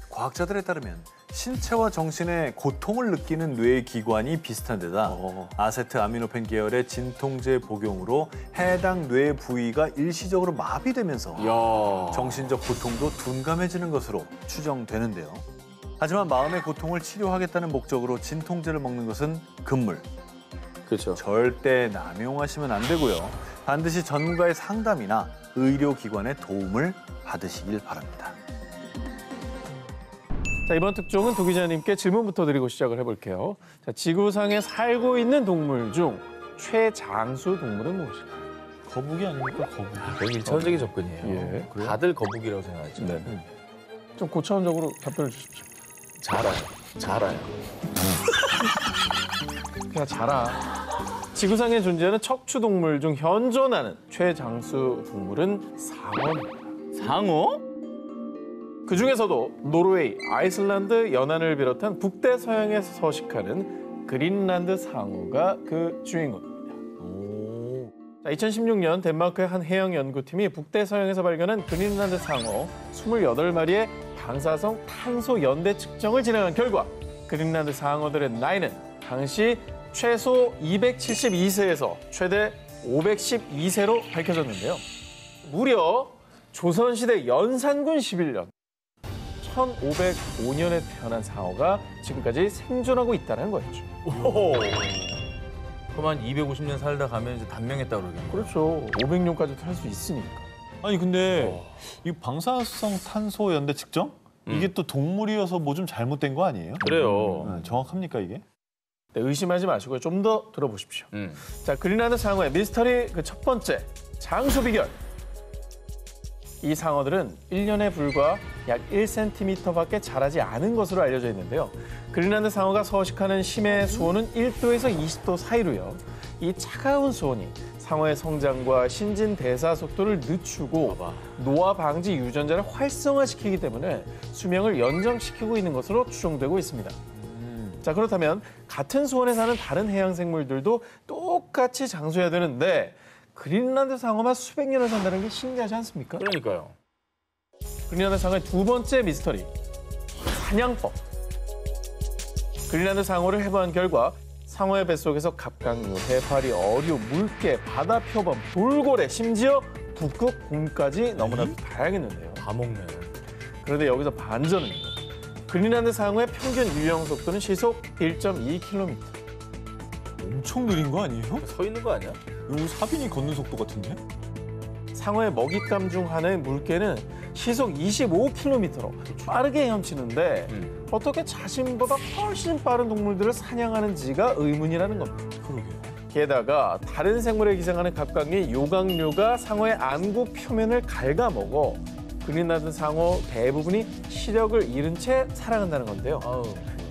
과학자들에 따르면 신체와 정신의 고통을 느끼는 뇌의 기관이 비슷한 데다 아세트아미노펜 계열의 진통제 복용으로 해당 뇌 부위가 일시적으로 마비되면서 정신적 고통도 둔감해지는 것으로 추정되는데요. 하지만 마음의 고통을 치료하겠다는 목적으로 진통제를 먹는 것은 금물.
그렇죠.
절대 남용하시면 안 되고요. 반드시 전문가의 상담이나 의료기관의 도움을 받으시길 바랍니다.
자, 이번 특종은 도 기자님께 질문부터 드리고 시작을 해볼게요. 자, 지구상에 살고 있는 동물 중 최장수 동물은 무엇일까요?
거북이 아닙니까? 거북이.
되게 일차원적인 접근이에요.
예.
다들 거북이라고 생각하죠.
네. 좀 고차원적으로 답변을 주십시오.
잘 알아요.
그냥 자라. 지구상에 존재하는 척추 동물 중 현존하는 최장수 동물은 상어입니다.
상어?
그 중에서도 노르웨이, 아이슬란드, 연안을 비롯한 북대서양에서 서식하는 그린란드 상어가 그 주인공입니다. 자, 2016년 덴마크의 한 해양 연구팀이 북대서양에서 발견한 그린란드 상어 28마리의 방사성 탄소 연대 측정을 진행한 결과 그린란드 상어들의 나이는 당시 최소 272세에서 최대 512세로 밝혀졌는데요. 무려 조선시대 연산군 11년 1505년에 태어난 상어가 지금까지 생존하고 있다는 거였죠.
그럼 한 250년 살다 가면 이제 단명했다 그러겠네요.
그렇죠. 500년까지 살 수 있으니까.
아니 근데 이 방사성 탄소 연대 측정? 이게 또 동물이어서 뭐 좀 잘못된 거 아니에요?
그래요.
정확합니까 이게?
네, 의심하지 마시고요. 좀 더 들어보십시오. 자, 그린란드 상어의 미스터리 그 첫 번째 장수 비결. 이 상어들은 1년에 불과 약 1cm밖에 자라지 않은 것으로 알려져 있는데요. 그린란드 상어가 서식하는 심해 수온은 1도에서 20도 사이로요. 이 차가운 수온이 상어의 성장과 신진대사 속도를 늦추고 노화 방지 유전자를 활성화시키기 때문에 수명을 연장시키고 있는 것으로 추정되고 있습니다. 자, 그렇다면 같은 수온에 사는 다른 해양 생물들도 똑같이 장수해야 되는데 그린란드 상어만 수백 년을 산다는 게 신기하지 않습니까?
그러니까요.
그린란드 상어의 두 번째 미스터리, 사냥법. 그린란드 상어를 해부한 결과 상어의 뱃속에서 갑각류, 해파리, 어류, 물개, 바다 표범, 돌고래, 심지어 북극 곰까지 너무나도 다양했는데요.
다 먹네.
그런데 여기서 반전입니다. 그린란드 상어의 평균 유영 속도는 시속 1.2km.
엄청 느린 거 아니에요?
서 있는 거 아니야?
이거 사빈이 걷는 속도 같은데?
상어의 먹잇감 중 하나의 물개는 시속 25km로 빠르게 헤엄치는데 어떻게 자신보다 훨씬 빠른 동물들을 사냥하는지가 의문이라는 겁니다.
그러게요.
게다가 다른 생물에 기생하는 갑각류, 요강류가 상어의 안구 표면을 갉아먹어 그린란드 상어 대부분이 시력을 잃은 채 살아간다는 건데요.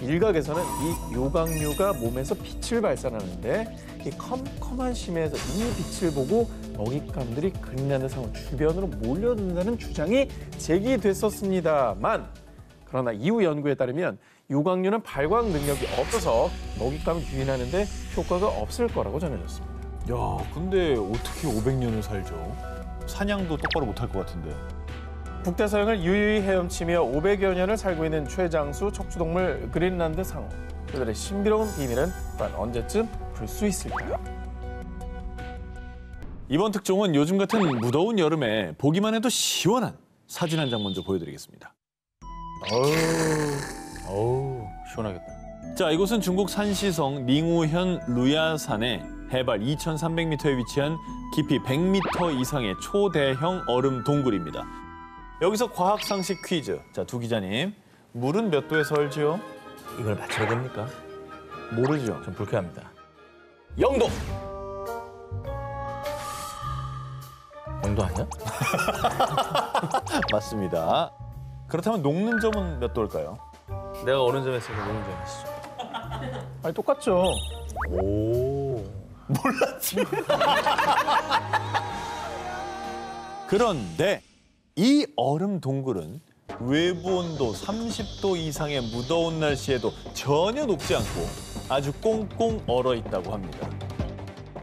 일각에서는 이 요강류가 몸에서 빛을 발산하는데 이 컴컴한 심해에서 이 빛을 보고 먹잇감들이 그린란드 상어 주변으로 몰려든다는 주장이 제기됐었습니다만 그러나 이후 연구에 따르면 요강류는 발광 능력이 없어서 먹잇감을 유인하는데 효과가 없을 거라고 전해졌습니다.
야, 근데 어떻게 500년을 살죠? 사냥도 똑바로 못할 것 같은데.
북대서양을 유유히 헤엄치며 500여 년을 살고 있는 최장수 척추동물 그린란드 상어. 그들의 신비로운 비밀은 과연 언제쯤 풀 수 있을까요?
이번 특종은 요즘 같은 무더운 여름에 보기만 해도 시원한 사진 한 장 먼저 보여드리겠습니다.
어우, 시원하겠다.
자, 이곳은 중국 산시성 닝우현 루야산의 해발 2,300m에 위치한 깊이 100m 이상의 초대형 얼음 동굴입니다. 여기서 과학 상식 퀴즈. 자, 두 기자님. 물은 몇 도에 설지요?
이걸 맞춰야 됩니까?
모르죠.
좀 불쾌합니다.
0도.
0도 아니야?
맞습니다. 그렇다면 녹는 점은 몇 도일까요?
내가 어느 점에 있으니까 어느 점에 있어.
아니 똑같죠.
오.
그런데 이 얼음 동굴은 외부 온도 30도 이상의 무더운 날씨에도 전혀 녹지 않고 아주 꽁꽁 얼어 있다고 합니다.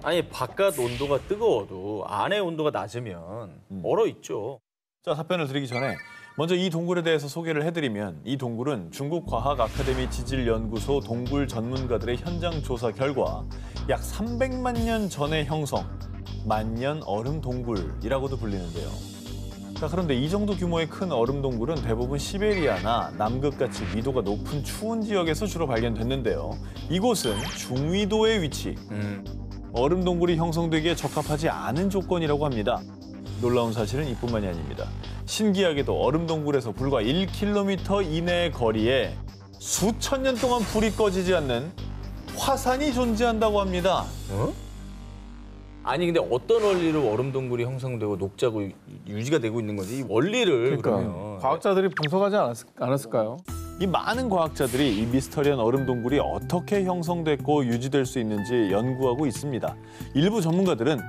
아니 바깥 온도가 뜨거워도 안에 온도가 낮으면 얼어 있죠.
자, 답변을 드리기 전에 먼저 이 동굴에 대해서 소개를 해드리면 이 동굴은 중국 과학 아카데미 지질연구소 동굴 전문가들의 현장 조사 결과 약 300만 년 전의 형성, 만년 얼음 동굴이라고도 불리는데요. 자, 그런데 이 정도 규모의 큰 얼음 동굴은 대부분 시베리아나 남극같이 위도가 높은 추운 지역에서 주로 발견됐는데요. 이곳은 중위도에 위치, 얼음 동굴이 형성되기에 적합하지 않은 조건이라고 합니다. 놀라운 사실은 이뿐만이 아닙니다. 신기하게도 얼음 동굴에서 불과 1km 이내의 거리에 수천 년 동안 불이 꺼지지 않는 화산이 존재한다고 합니다.
어? 아니 근데 어떤 원리로 얼음 동굴이 형성되고 녹자고 유지가 되고 있는 건지 이 원리를 그러면
과학자들이 분석하지 않았을까요?
이 많은 과학자들이 이 미스터리한 얼음 동굴이 어떻게 형성됐고 유지될 수 있는지 연구하고 있습니다. 일부 전문가들은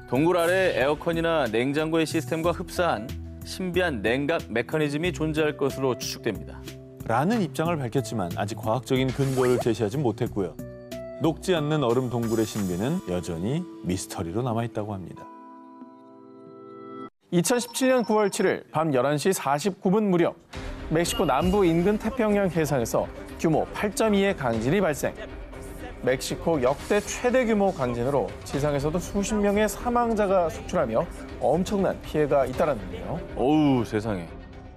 동굴 아래 에어컨이나 냉장고의 시스템과 흡사한 신비한 냉각 메커니즘이 존재할 것으로 추측됩니다.
라는 입장을 밝혔지만 아직 과학적인 근거를 제시하지 못했고요. 녹지 않는 얼음 동굴의 신비는 여전히 미스터리로 남아있다고 합니다.
2017년 9월 7일 밤 11시 49분 무렵 멕시코 남부 인근 태평양 해상에서 규모 8.2의 강진이 발생. 멕시코 역대 최대 규모 강진으로 지상에서도 수십 명의 사망자가 속출하며 엄청난 피해가 잇따랐는데요.
어우, 세상에.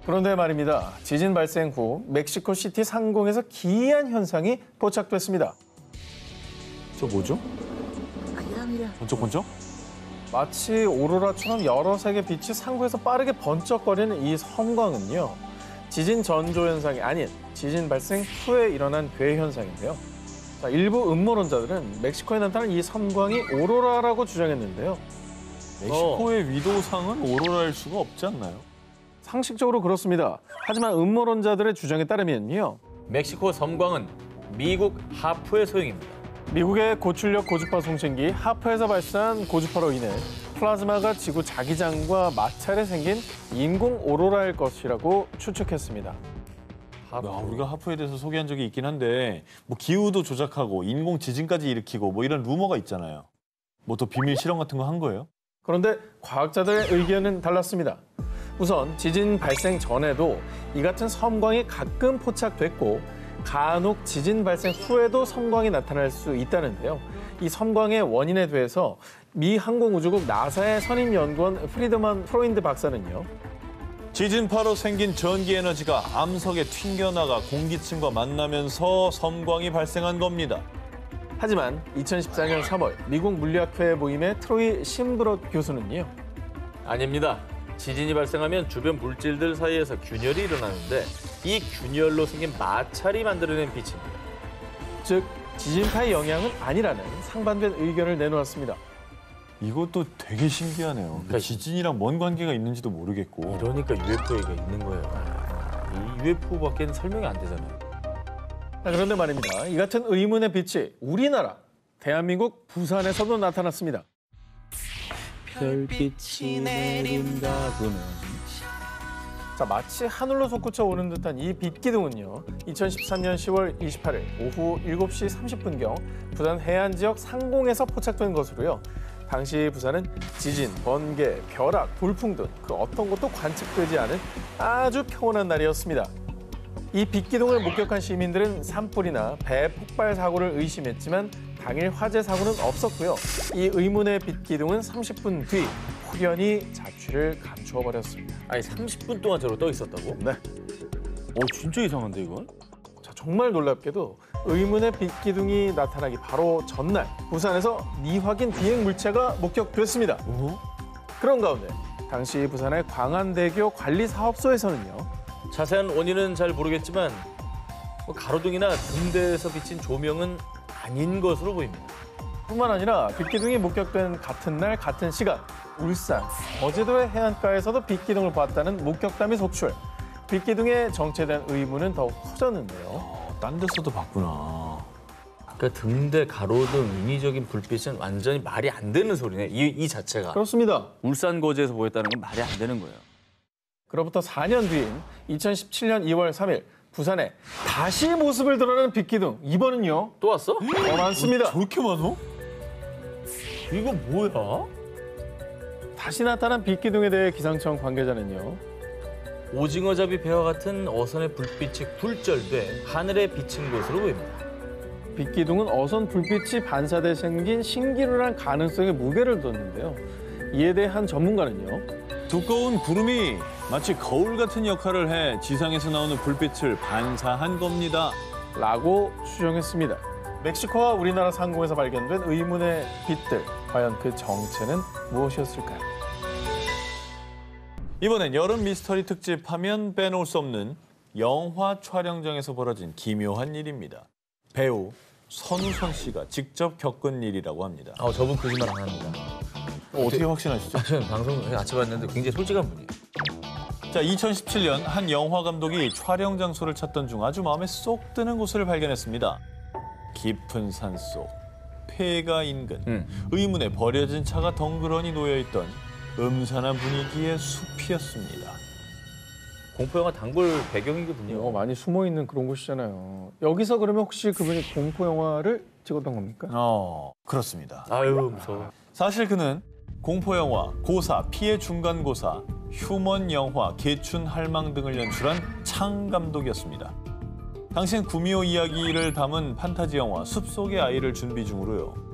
그런데 말입니다. 지진 발생 후 멕시코 시티 상공에서 기이한 현상이 포착됐습니다.
저 뭐죠? 번쩍번쩍?
마치 오로라처럼 여러 색의 빛이 상공에서 빠르게 번쩍거리는 이 섬광은요. 지진 전조 현상이 아닌 지진 발생 후에 일어난 괴 현상인데요. 자, 일부 음모론자들은 멕시코에 나타난 이 섬광이 오로라라고 주장했는데요.
멕시코의 위도상은 오로라일 수가 없지 않나요?
상식적으로 그렇습니다. 하지만 음모론자들의 주장에 따르면요.
멕시코 섬광은 미국 하프의 소행입니다.
미국의 고출력 고주파 송신기 하프에서 발사한 고주파로 인해 플라즈마가 지구 자기장과 마찰에 생긴 인공 오로라일 것이라고 추측했습니다.
우리가 하프에 대해서 소개한 적이 있긴 한데 뭐 기후도 조작하고 인공 지진까지 일으키고 뭐 이런 루머가 있잖아요. 뭐 또 비밀 실험 같은 거 한 거예요?
그런데 과학자들의 의견은 달랐습니다. 우선 지진 발생 전에도 이 같은 섬광이 가끔 포착됐고 간혹 지진 발생 후에도 섬광이 나타날 수 있다는데요. 이 섬광의 원인에 대해서 미 항공우주국 나사의 선임연구원 프리드먼 프로인드 박사는요.
지진파로 생긴 전기 에너지가 암석에 튕겨나가 공기층과 만나면서 섬광이 발생한 겁니다.
하지만 2014년 3월 미국 물리학회 모임의 트로이 심브롯 교수는요.
아닙니다. 지진이 발생하면 주변 물질들 사이에서 균열이 일어나는데 이 균열로 생긴 마찰이 만들어낸 빛입니다.
즉 지진파의 영향은 아니라는 상반된 의견을 내놓았습니다.
이것도 되게 신기하네요. 그러니까 지진이랑 뭔 관계가 있는지도 모르겠고.
이러니까 UFO가 있는 거예요. 이 UFO밖에는 설명이 안 되잖아요.
그런데 말입니다. 이 같은 의문의 빛이 우리나라 대한민국 부산에서도 나타났습니다.
별빛이 내린다고는.
자, 마치 하늘로 솟구쳐 오는 듯한 이 빛기둥은요. 2013년 10월 28일 오후 7시 30분경 부산 해안 지역 상공에서 포착된 것으로요. 당시 부산은 지진, 번개, 벼락, 돌풍 등 그 어떤 것도 관측되지 않은 아주 평온한 날이었습니다. 이 빛기둥을 목격한 시민들은 산불이나 배 폭발 사고를 의심했지만 당일 화재 사고는 없었고요. 이 의문의 빛기둥은 30분 뒤 확연히 자취를 감추어 버렸습니다.
아니 30분 동안 저러고 떠 있었다고?
네.
진짜 이상한데 이건?
자, 정말 놀랍게도 의문의 빛기둥이 나타나기 바로 전날 부산에서 미확인 비행 물체가 목격됐습니다. 그런 가운데 당시 부산의 광안대교 관리사업소에서는요.
자세한 원인은 잘 모르겠지만 가로등이나 등대에서 비친 조명은 아닌 것으로 보입니다.
뿐만 아니라 빛기둥이 목격된 같은 날 같은 시간 울산 거제도의 해안가에서도 빛기둥을 봤다는 목격담이 속출. 빛기둥의 정체에 대한 의문은 더욱 커졌는데요.
딴 데서도 봤구나.
그러니까 등대, 가로등, 인위적인 불빛은 완전히 말이 안 되는 소리네. 이 자체가.
그렇습니다.
울산 거제에서 보였다는 건 말이 안 되는 거예요.
그로부터 4년 뒤인 2017년 2월 3일 부산에 다시 모습을 드러내는 빛기둥. 이번은요.
또 왔어?
더 많습니다.
저렇게 많어?
이거 뭐야?
다시 나타난 빛기둥에 대해 기상청 관계자는요.
오징어잡이 배와 같은 어선의 불빛이 굴절돼 하늘에 비친 것으로 보입니다.
빛기둥은 어선 불빛이 반사돼 생긴 신기루라는 가능성에 무게를 뒀는데요. 이에 대해 한 전문가는요.
두꺼운 구름이 마치 거울 같은 역할을 해 지상에서 나오는 불빛을 반사한 겁니다.
라고 추정했습니다. 멕시코와 우리나라 상공에서 발견된 의문의 빛들. 과연 그 정체는 무엇이었을까요?
이번엔 여름 미스터리 특집 하면 빼놓을 수 없는 영화 촬영장에서 벌어진 기묘한 일입니다. 배우 선우선 씨가 직접 겪은 일이라고 합니다.
저분 거짓말 안 합니다.
어떻게 확신하시죠?
저는 방송 같이 봤는데 굉장히 솔직한 분이에요.
자, 2017년 한 영화 감독이 촬영 장소를 찾던 중 아주 마음에 쏙 드는 곳을 발견했습니다. 깊은 산속, 폐가 인근, 의문의 버려진 차가 덩그러니 놓여있던 음산한 분위기의 숲이었습니다.
공포영화 단골 배경이거든요.
많이 숨어있는 그런 곳이잖아요. 여기서 그러면 혹시 그분이 공포영화를 찍었던 겁니까?
그렇습니다.
아유, 무서워.
사실 그는 공포영화, 고사, 피해 중간고사, 휴먼 영화, 개춘 할망 등을 연출한 창 감독이었습니다. 당시엔 구미호 이야기를 담은 판타지 영화 숲속의 아이를 준비 중으로요.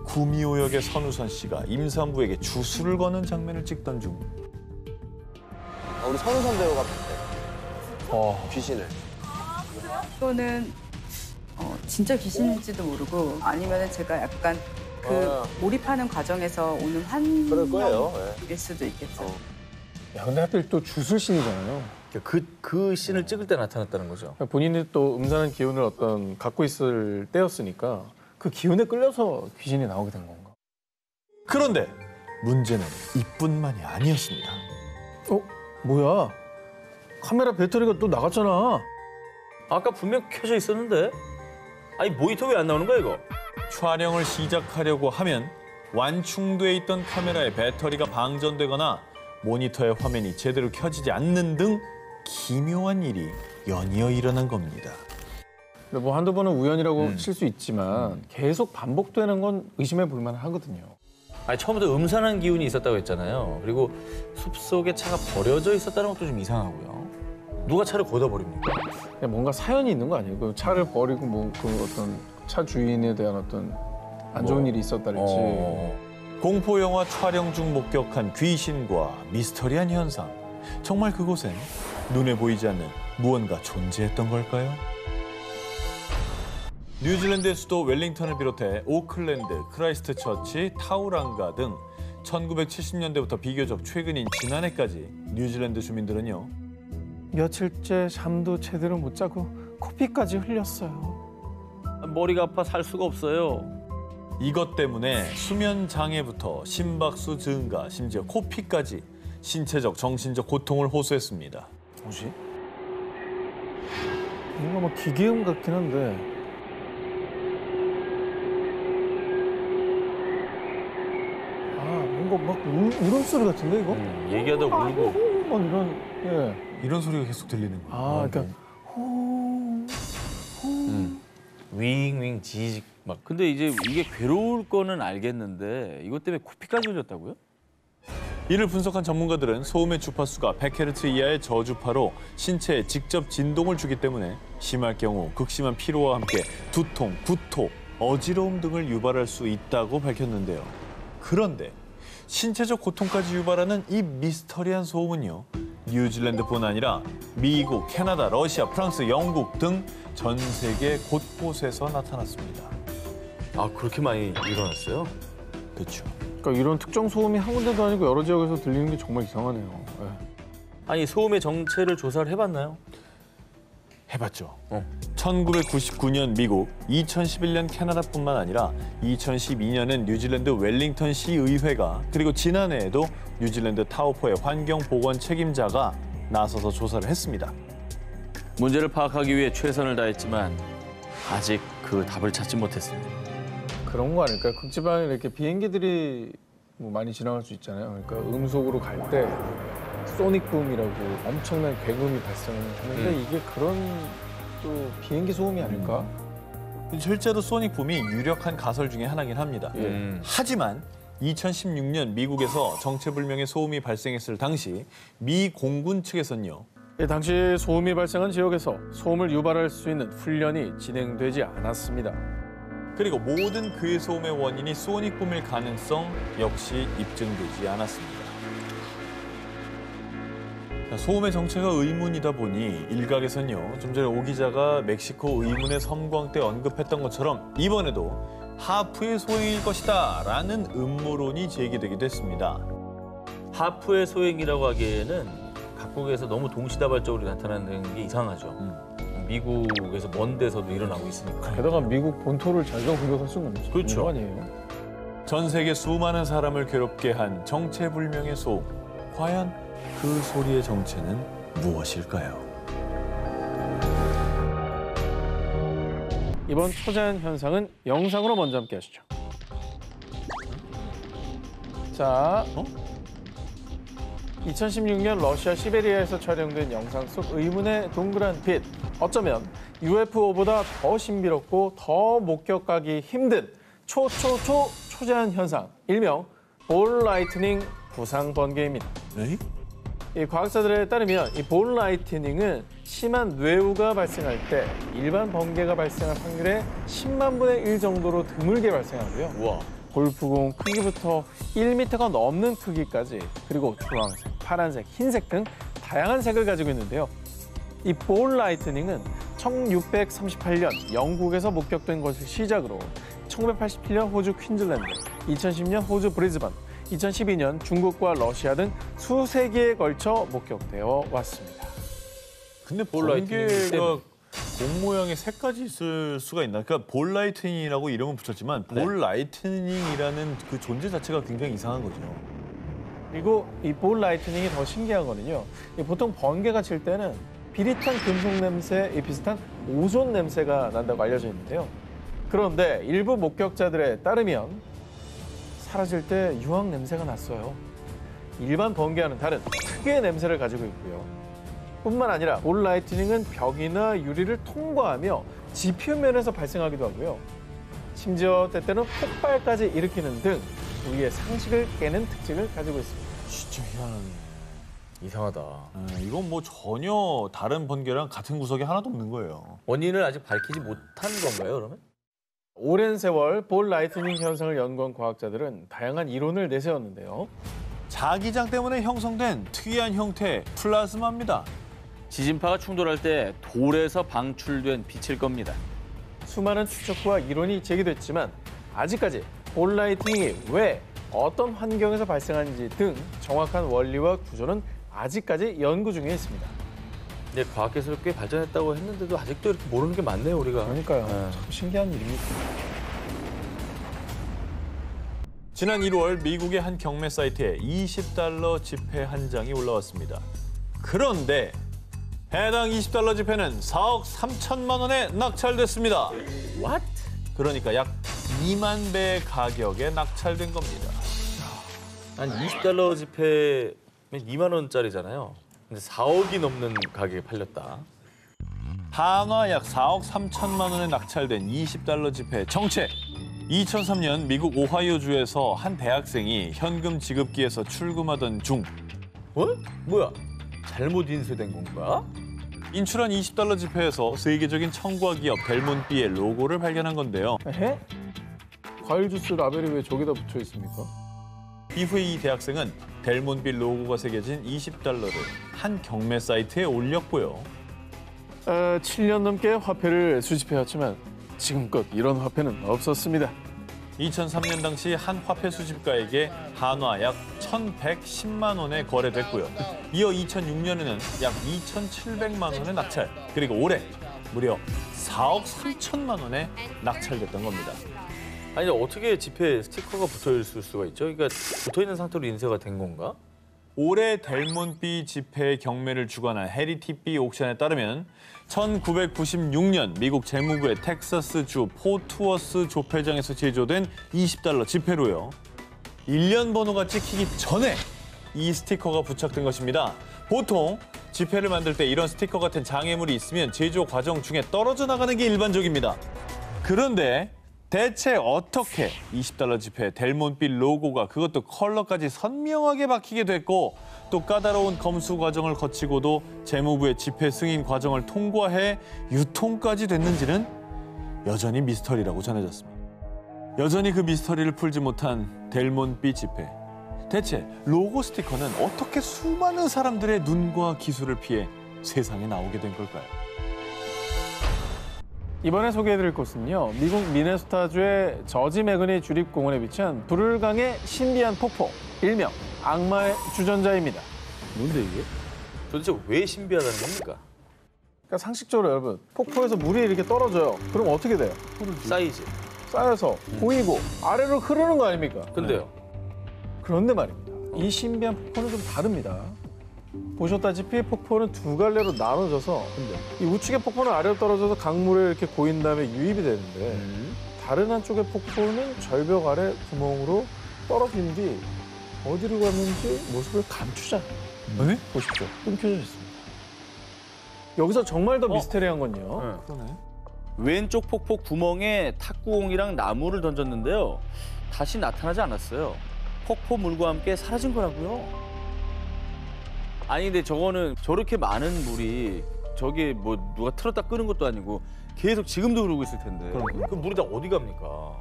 구미호 역의 선우선 씨가 임산부에게 주술을 거는 장면을 찍던 중
우리 선우선 배우가 봤대. 귀신을.
이거는 진짜 귀신인지도 모르고 아니면 제가 약간 몰입하는 과정에서 오는 환경일 수도 있겠죠.
야, 근데 하필 또 주술신이잖아요.
그 씬을 찍을 때 나타났다는 거죠.
본인이 또 음산한 기운을 갖고 있을 때였으니까 그 기운에 끌려서 귀신이 나오게 된 건가?
그런데 문제는 이뿐만이 아니었습니다.
뭐야? 카메라 배터리가 또 나갔잖아.
아까 분명 켜져 있었는데? 아니 모니터 왜 안 나오는 거야 이거?
촬영을 시작하려고 하면 완충돼 있던 카메라의 배터리가 방전되거나 모니터의 화면이 제대로 켜지지 않는 등 기묘한 일이 연이어 일어난 겁니다.
뭐 한두 번은 우연이라고 칠 수 있지만 계속 반복되는 건 의심해 볼 만하거든요.
아니 처음부터 음산한 기운이 있었다고 했잖아요. 그리고 숲속에 차가 버려져 있었다는 것도 좀 이상하고요. 누가 차를 걷어버립니까?
뭔가 사연이 있는 거 아니에요? 그 차를 버리고 뭐 그 어떤 차 주인에 대한 어떤 안 좋은 일이 있었다든지.
공포영화 촬영 중 목격한 귀신과 미스터리한 현상. 정말 그곳엔 눈에 보이지 않는 무언가 존재했던 걸까요? 뉴질랜드의 수도 웰링턴을 비롯해 오클랜드, 크라이스트처치, 타우랑가 등 1970년대부터 비교적 최근인 지난해까지 뉴질랜드 주민들은요.
며칠째 잠도 제대로 못 자고 코피까지 흘렸어요.
머리가 아파 살 수가 없어요.
이것 때문에 수면 장애부터 심박수 증가, 심지어 코피까지 신체적, 정신적 고통을 호소했습니다.
뭐지? 뭔가 막 기계음 같긴 한데. 뭔가 막 울음소리 같은데 이거?
얘기하다 울고.
막 이런
이런 소리가 계속 들리는 거예요.
그러니까
윙윙 지직 막.
근데 이제 이게 괴로울 거는 알겠는데 이것 때문에 코피까지 흘렸다고요?
이를 분석한 전문가들은 소음의 주파수가 100Hz 이하의 저주파로 신체에 직접 진동을 주기 때문에 심할 경우 극심한 피로와 함께 두통, 구토, 어지러움 등을 유발할 수 있다고 밝혔는데요. 그런데 신체적 고통까지 유발하는 이 미스터리한 소음은요. 뉴질랜드뿐 아니라 미국, 캐나다, 러시아, 프랑스, 영국 등 전 세계 곳곳에서 나타났습니다.
아, 그렇게 많이 일어났어요?
그렇죠.
그러니까 이런 특정 소음이 한 군데도 아니고 여러 지역에서 들리는 게 정말 이상하네요. 네.
아니, 소음의 정체를 조사를 해봤나요?
해봤죠. 1999년 미국, 2011년 캐나다뿐만 아니라 2012년엔 뉴질랜드 웰링턴시 의회가 그리고 지난해에도 뉴질랜드 타우포의 환경보건 책임자가 나서서 조사를 했습니다.
문제를 파악하기 위해 최선을 다했지만 아직 그 답을 찾지 못했습니다.
그런 거 아닐까요? 극지방에 이렇게 비행기들이 뭐 많이 지나갈 수 있잖아요. 그러니까 음속으로 갈 때 소닉붐이라고 엄청난 굉음이 발생하는데 이게 그런 또 비행기 소음이 아닐까?
실제로 소닉붐이 유력한 가설 중에 하나긴 합니다. 하지만 2016년 미국에서 정체불명의 소음이 발생했을 당시 미 공군 측에서는요.
당시 소음이 발생한 지역에서 소음을 유발할 수 있는 훈련이 진행되지 않았습니다.
그리고 모든 그의 소음의 원인이 소닉붐일 가능성 역시 입증되지 않았습니다. 소음의 정체가 의문이다 보니 일각에선요. 좀 전에 오 기자가 멕시코 의문의 섬광 때 언급했던 것처럼 이번에도 하프의 소행일 것이다 라는 음모론이 제기되기도 했습니다.
하프의 소행이라고 하기에는 각국에서 너무 동시다발적으로 나타나는 게 이상하죠. 미국에서 먼 데서도 일어나고 있으니까.
게다가 미국 본토를 자기가 공격할 수는 없는
그렇죠.
거 아니에요?
전 세계 수많은 사람을 괴롭게 한 정체불명의 소음. 과연 그 소리의 정체는 무엇일까요?
이번 초자연 현상은 영상으로 먼저 함께 하시죠. 자, 2016년 러시아 시베리아에서 촬영된 영상 속 의문의 동그란 빛. 어쩌면 UFO보다 더 신비롭고 더 목격하기 힘든 초자연 현상, 일명 볼 라이트닝 부상 번개입니다. 이 과학자들에 따르면 이 볼 라이트닝은 심한 뇌우가 발생할 때 일반 번개가 발생할 확률의 10만 분의 1 정도로 드물게 발생하고요.
우와.
골프공 크기부터 1m가 넘는 크기까지 그리고 주황색, 파란색, 흰색 등 다양한 색을 가지고 있는데요. 이 볼 라이트닝은 1638년 영국에서 목격된 것을 시작으로 1987년 호주 퀸즐랜드, 2010년 호주 브리즈번, 2012년 중국과 러시아 등 수세기에 걸쳐 목격되어 왔습니다.
근데 볼 라이트닝가 공 모양의 색까지 있을 수가 있나? 그러니까 볼 라이트닝이라고 이름은 붙였지만 볼 라이트닝이라는 그 존재 자체가 굉장히 이상한 거죠.
그리고 이 볼 라이트닝이 더 신기한 거는요. 보통 번개가 칠 때는 비릿한 금속 냄새에 비슷한 오존 냄새가 난다고 알려져 있는데요. 그런데 일부 목격자들에 따르면 사라질 때 유황 냄새가 났어요. 일반 번개와는 다른 특유의 냄새를 가지고 있고요. 뿐만 아니라 볼 라이트닝은 벽이나 유리를 통과하며 지표면에서 발생하기도 하고요. 심지어 때때는 폭발까지 일으키는 등 우리의 상식을 깨는 특징을 가지고 있습니다.
진짜 희한하네.
이상하다.
이건 뭐 전혀 다른 번개랑 같은 구석이 하나도 없는 거예요.
원인을 아직 밝히지 못한 건가요, 그러면?
오랜 세월 볼 라이트닝 현상을 연구한 과학자들은 다양한 이론을 내세웠는데요.
자기장 때문에 형성된 특이한 형태의 플라즈마입니다.
지진파가 충돌할 때 돌에서 방출된 빛일 겁니다.
수많은 추측과 이론이 제기됐지만 아직까지 볼 라이트닝이 왜 어떤 환경에서 발생하는지 등 정확한 원리와 구조는 아직까지 연구 중에 있습니다.
근데 과학기술이 꽤 발전했다고 했는데도 아직도 이렇게 모르는 게 많네요, 우리가.
그러니까요. 참 신기한 일입니다.
지난 1월 미국의 한 경매 사이트에 $20 지폐 한 장이 올라왔습니다. 그런데 해당 $20 지폐는 4억 3천만 원에 낙찰됐습니다.
What?
그러니까 약 2만 배의 가격에 낙찰된 겁니다.
한 $20 지폐면 2만 원짜리잖아요. 근데 4억이 넘는 가격에 팔렸다.
한화 약 4억 3천만 원에 낙찰된 $20 지폐 정체. 2003년 미국 오하이오주에서 한 대학생이 현금 지급기에서 출금하던 중
뭐야? 잘못 인쇄된 건가?
인출한 $20 지폐에서 세계적인 청과 기업 델몬비의 로고를 발견한 건데요.
에? 과일 주스 라벨이 왜 저기다 붙여 있습니까?
이후에 이 대학생은 델몬비 로고가 새겨진 $20를 한 경매 사이트에 올렸고요.
7년 넘게 화폐를 수집해왔지만 지금껏 이런 화폐는 없었습니다.
2003년 당시 한 화폐 수집가에게 한화 약 1,110만 원에 거래됐고요. 이어 2006년에는 약 2,700만 원에 낙찰, 그리고 올해 무려 4억 3천만 원에 낙찰됐던 겁니다.
아니 어떻게 지폐에 스티커가 붙어 있을 수가 있죠? 그러니까 붙어 있는 상태로 인쇄가 된 건가?
올해 델몬비 지폐 경매를 주관한 헤리티비 옥션에 따르면 1996년 미국 재무부의 텍사스주 포트워스 조폐장에서 제조된 $20 지폐로요. 1년 번호가 찍히기 전에 이 스티커가 부착된 것입니다. 보통 지폐를 만들 때 이런 스티커 같은 장애물이 있으면 제조 과정 중에 떨어져 나가는 게 일반적입니다. 그런데 대체 어떻게 $20 지폐 델몬비 로고가 그것도 컬러까지 선명하게 박히게 됐고 또 까다로운 검수 과정을 거치고도 재무부의 지폐 승인 과정을 통과해 유통까지 됐는지는 여전히 미스터리라고 전해졌습니다. 여전히 그 미스터리를 풀지 못한 델몬비 지폐. 대체 로고 스티커는 어떻게 수많은 사람들의 눈과 기술을 피해 세상에 나오게 된 걸까요?
이번에 소개해드릴 곳은요. 미국 미네소타주의 저지 매그니 주립공원에 위치한 불을강의 신비한 폭포, 일명 악마의 주전자입니다.
뭔데 이게? 도대체 왜 신비하다는 겁니까?
그러니까 상식적으로 여러분, 폭포에서 물이 이렇게 떨어져요. 그럼 어떻게 돼요?
쌓이지.
쌓여서 고이고 아래로 흐르는 거 아닙니까?
근데요?
그런데 말입니다. 이 신비한 폭포는 좀 다릅니다. 보셨다시피 폭포는 두 갈래로 나눠져서 이 우측의 폭포는 아래로 떨어져서 강물에 이렇게 고인 다음에 유입이 되는데 다른 한쪽의 폭포는 절벽 아래 구멍으로 떨어진 뒤 어디로 갔는지 모습을 감추지 않아요.
네?
보십시오. 끊겨져 있습니다. 여기서 정말 더 미스테리한 건요.
그러네.
왼쪽 폭포 구멍에 탁구공이랑 나무를 던졌는데요. 다시 나타나지 않았어요. 폭포 물과 함께 사라진 거라고요. 아니 근데 저거는 저렇게 많은 물이 저게 뭐 누가 틀었다 끄는 것도 아니고 계속 지금도 흐르고 있을 텐데.
그 물이 다 어디 갑니까?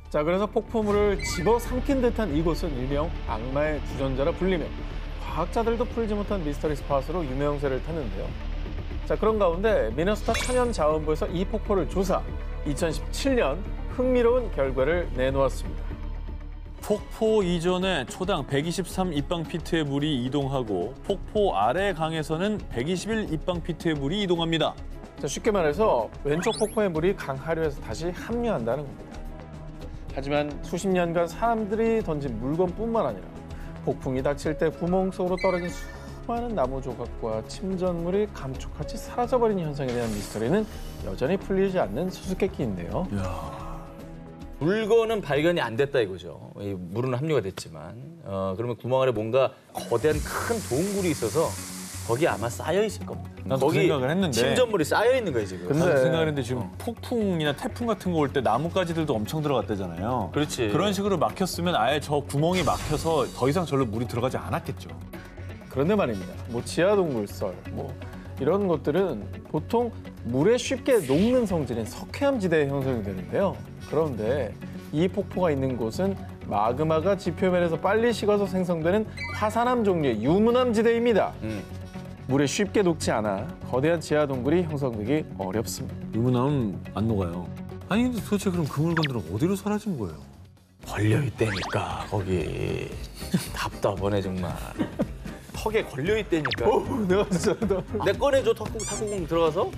자, 그래서 폭포물을 집어삼킨 듯한 이곳은 일명 악마의 주전자라 불리며 과학자들도 풀지 못한 미스터리 스팟으로 유명세를 탔는데요. 자, 그런 가운데 미네소타 천연자원부에서 이 폭포를 조사, 2017년 흥미로운 결과를 내놓았습니다.
폭포 이전에 초당 123 입방피트의 물이 이동하고 폭포 아래 강에서는 121 입방피트의 물이 이동합니다.
자, 쉽게 말해서 왼쪽 폭포의 물이 강 하류에서 다시 합류한다는 겁니다. 하지만 수십 년간 사람들이 던진 물건뿐만 아니라 폭풍이 닥칠 때 구멍 속으로 떨어진 수많은 나무 조각과 침전물이 감쪽같이 사라져버린 현상에 대한 미스터리는 여전히 풀리지 않는 수수께끼인데요.
물건은 발견이 안 됐다 이거죠. 이 물은 합류가 됐지만 그러면 구멍 아래 뭔가 거대한 큰 동굴이 있어서 거기 아마 쌓여 있을 겁니다.
나도 그 생각을 했는데
침전물이 쌓여 있는 거예요 지금.
나도 그 생각을 했는데 지금 폭풍이나 태풍 같은 거 올 때 나뭇가지들도 엄청 들어갔대잖아요.
그렇지.
그런 식으로 막혔으면 아예 저 구멍이 막혀서 더 이상 절로 물이 들어가지 않았겠죠.
그런데 말입니다. 뭐 지하동굴설, 뭐 이런 것들은 보통 물에 쉽게 녹는 성질인 석회암 지대에 형성이 되는데요. 그런데 이 폭포가 있는 곳은 마그마가 지표면에서 빨리 식어서 생성되는 화산암 종류의 유문암 지대입니다. 물에 쉽게 녹지 않아 거대한 지하동굴이 형성되기 어렵습니다.
유문암은 안 녹아요. 아니 근데 도대체 그럼 그 물건들은 어디로 사라진 거예요?
걸려있다니까 거기. 답답하네 정말. 턱에 걸려있다니까.
내가 진짜
내 꺼내줘 탁구공 들어가서.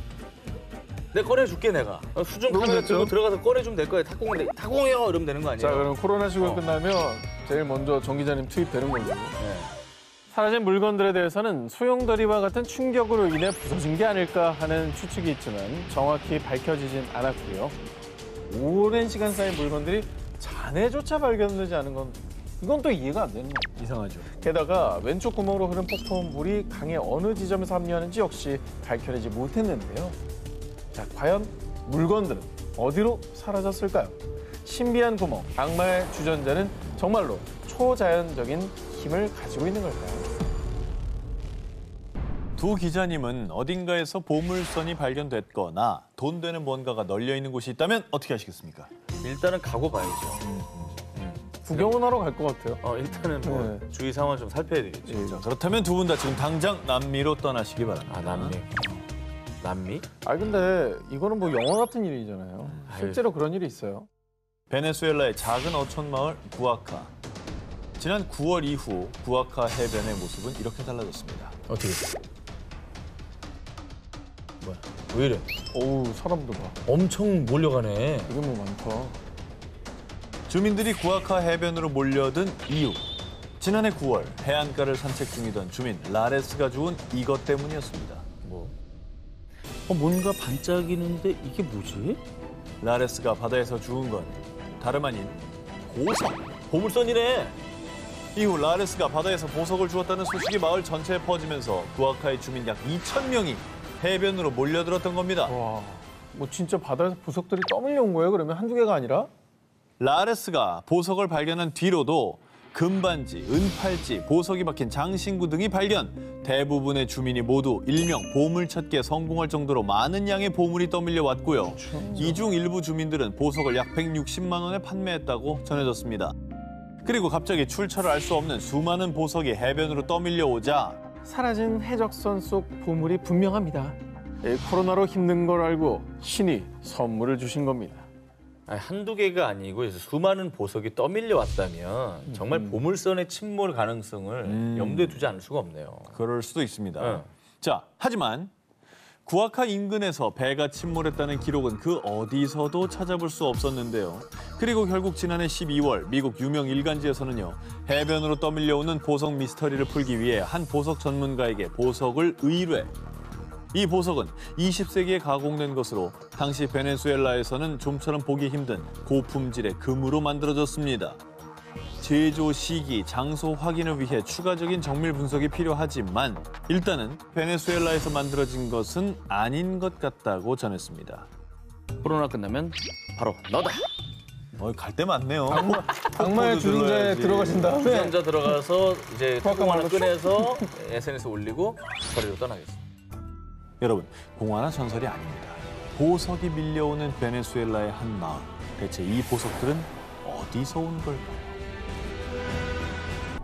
내 꺼내줄게 내가. 수중 카메라 들고 들어가서 꺼내주면 될 거야. 탁구공이요 이러면 되는 거 아니에요?
자, 그럼 코로나19가 끝나면 제일 먼저 정 기자님 투입되는 걸로. 사라진 물건들에 대해서는 소용돌이와 같은 충격으로 인해 부서진 게 아닐까 하는 추측이 있지만 정확히 밝혀지진 않았고요. 오랜 시간 쌓인 물건들이 잔해조차 발견되지 않은 건 이건 또 이해가 안 되는 거예요.
이상하죠.
게다가 왼쪽 구멍으로 흐른 폭포물이 강의 어느 지점에서 합류하는지 역시 밝혀내지 못했는데요. 자, 과연 물건들은 어디로 사라졌을까요? 신비한 구멍, 악마의 주전자는 정말로 초자연적인 힘을 가지고 있는 걸까요?
두 기자님은 어딘가에서 보물선이 발견됐거나 돈 되는 뭔가가 널려 있는 곳이 있다면 어떻게 하시겠습니까?
일단은 가고 봐야죠.
구경은 하러 갈 것 같아요.
일단은 뭐 주위 상황 좀 살펴야 되겠죠.
자, 그렇다면 두 분 다 지금 당장 남미로 떠나시기 바랍니다.
남미. 남미?
근데 이거는 뭐 영화 같은 일이잖아요. 실제로 그런 일이 있어요.
베네수엘라의 작은 어촌 마을 구아카. 지난 9월 이후 구아카 해변의 모습은 이렇게 달라졌습니다.
어떻게? 뭐야? 왜 이래?
어우, 사람들 봐.
엄청 몰려가네.
이게 뭐 많다.
주민들이 구아카 해변으로 몰려든 이유. 지난해 9월 해안가를 산책 중이던 주민 라레스가 주운 이것 때문이었습니다.
뭐? 뭔가 반짝이는데 이게 뭐지?
라레스가 바다에서 주운 건 다름 아닌 보석.
보물선이네.
이후 라레스가 바다에서 보석을 주웠다는 소식이 마을 전체에 퍼지면서 구아카의 주민 약 2,000명이 해변으로 몰려들었던 겁니다.
와, 뭐 진짜 바다에서 보석들이 떠밀려 온 거예요? 그러면 한두 개가 아니라?
라레스가 보석을 발견한 뒤로도 금반지, 은팔찌, 보석이 박힌 장신구 등이 발견. 대부분의 주민이 모두 일명 보물 찾기에 성공할 정도로 많은 양의 보물이 떠밀려 왔고요. 이 중 일부 주민들은 보석을 약 160만 원에 판매했다고 전해졌습니다. 그리고 갑자기 출처를 알 수 없는 수많은 보석이 해변으로 떠밀려 오자
사라진 해적선 속 보물이 분명합니다. 코로나로 힘든 걸 알고 신이 선물을 주신 겁니다.
한두 개가 아니고 수많은 보석이 떠밀려 왔다면 정말 보물선의 침몰 가능성을 염두에 두지 않을 수가 없네요.
그럴 수도 있습니다. 자, 하지만 구아카 인근에서 배가 침몰했다는 기록은 그 어디서도 찾아볼 수 없었는데요. 그리고 결국 지난해 12월 미국 유명 일간지에서는요. 해변으로 떠밀려오는 보석 미스터리를 풀기 위해 한 보석 전문가에게 보석을 의뢰. 이 보석은 20세기에 가공된 것으로 당시 베네수엘라에서는 좀처럼 보기 힘든 고품질의 금으로 만들어졌습니다. 제조 시기, 장소 확인을 위해 추가적인 정밀 분석이 필요하지만 일단은 베네수엘라에서 만들어진 것은 아닌 것 같다고 전했습니다.
코로나 끝나면 바로 너다.
갈 데 많네요.
악마의 주전자에 들어가신 다음에
주전자 들어가서 이제 뚜껑 하나 꺼내서 SNS에 올리고 거리로 떠나겠습니다.
여러분, 공화나 전설이 아닙니다. 보석이 밀려오는 베네수엘라의 한 마을. 대체 이 보석들은 어디서 온 걸까요?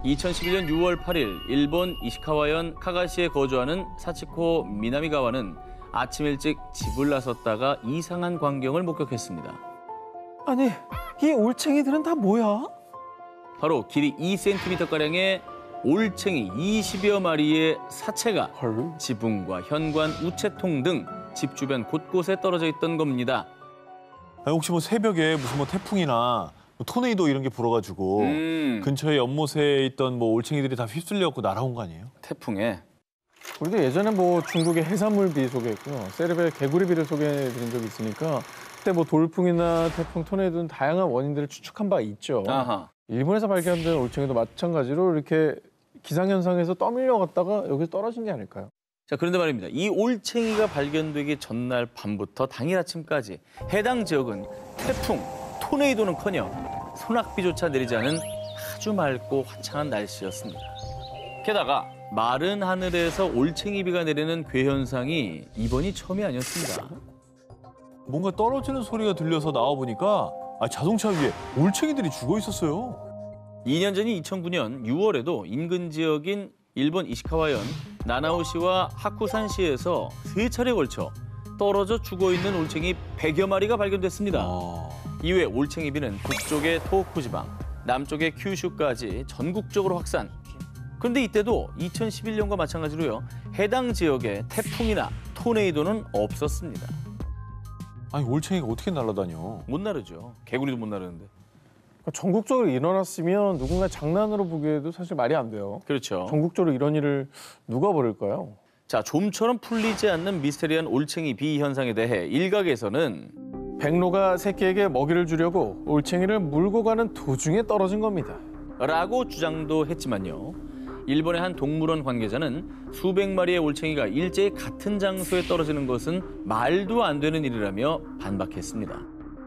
2011년 6월 8일 일본 이시카와현 카가시에 거주하는 사치코 미나미가와는 아침 일찍 집을 나섰다가 이상한 광경을 목격했습니다.
아니, 이 올챙이들은 다 뭐야?
바로 길이 2cm가량의 올챙이 20여 마리의 사체가 지붕과 현관, 우체통 등 집 주변 곳곳에 떨어져 있던 겁니다.
혹시 새벽에 무슨 태풍이나 토네이도 이런 게 불어가지고 근처에 연못에 있던 올챙이들이 다 휩쓸려갖고 날아온 거 아니에요?
태풍에.
우리도 예전에 중국의 해산물비 소개했고요. 세르베 개구리비를 소개해드린 적이 있으니까 그때 돌풍이나 태풍, 토네이도는 다양한 원인들을 추측한 바가 있죠.
아하.
일본에서 발견된 올챙이도 마찬가지로 이렇게 기상현상에서 떠밀려 갔다가 여기서 떨어진 게 아닐까요?
자, 그런데 말입니다. 이 올챙이가 발견되기 전날 밤부터 당일 아침까지 해당 지역은 태풍, 토네이도는커녕 소낙비조차 내리지 않은 아주 맑고 화창한 날씨였습니다. 게다가 마른 하늘에서 올챙이비가 내리는 괴현상이 이번이 처음이 아니었습니다.
뭔가 떨어지는 소리가 들려서 나와보니까 자동차 위에 올챙이들이 죽어 있었어요.
2년 전인 2009년 6월에도 인근 지역인 일본 이시카와현 나나오시와 하쿠산시에서 3차례에 걸쳐 떨어져 죽어있는 올챙이 100여 마리가 발견됐습니다. 이후에 올챙이비는 북쪽의 토호쿠 지방, 남쪽의 큐슈까지 전국적으로 확산. 그런데 이때도 2011년과 마찬가지로요. 해당 지역에 태풍이나 토네이도는 없었습니다.
아니, 올챙이가 어떻게 날아다녀?
못 나르죠. 개구리도 못 나르는데.
전국적으로 일어났으면 누군가 장난으로 보기에도 사실 말이 안 돼요.
그렇죠.
전국적으로 이런 일을 누가 벌일까요?
자, 좀처럼 풀리지 않는 미스테리한 올챙이 비 현상에 대해 일각에서는
백로가 새끼에게 먹이를 주려고 올챙이를 물고 가는 도중에 떨어진 겁니다.
라고 주장도 했지만요. 일본의 한 동물원 관계자는 수백 마리의 올챙이가 일제히 같은 장소에 떨어지는 것은 말도 안 되는 일이라며 반박했습니다.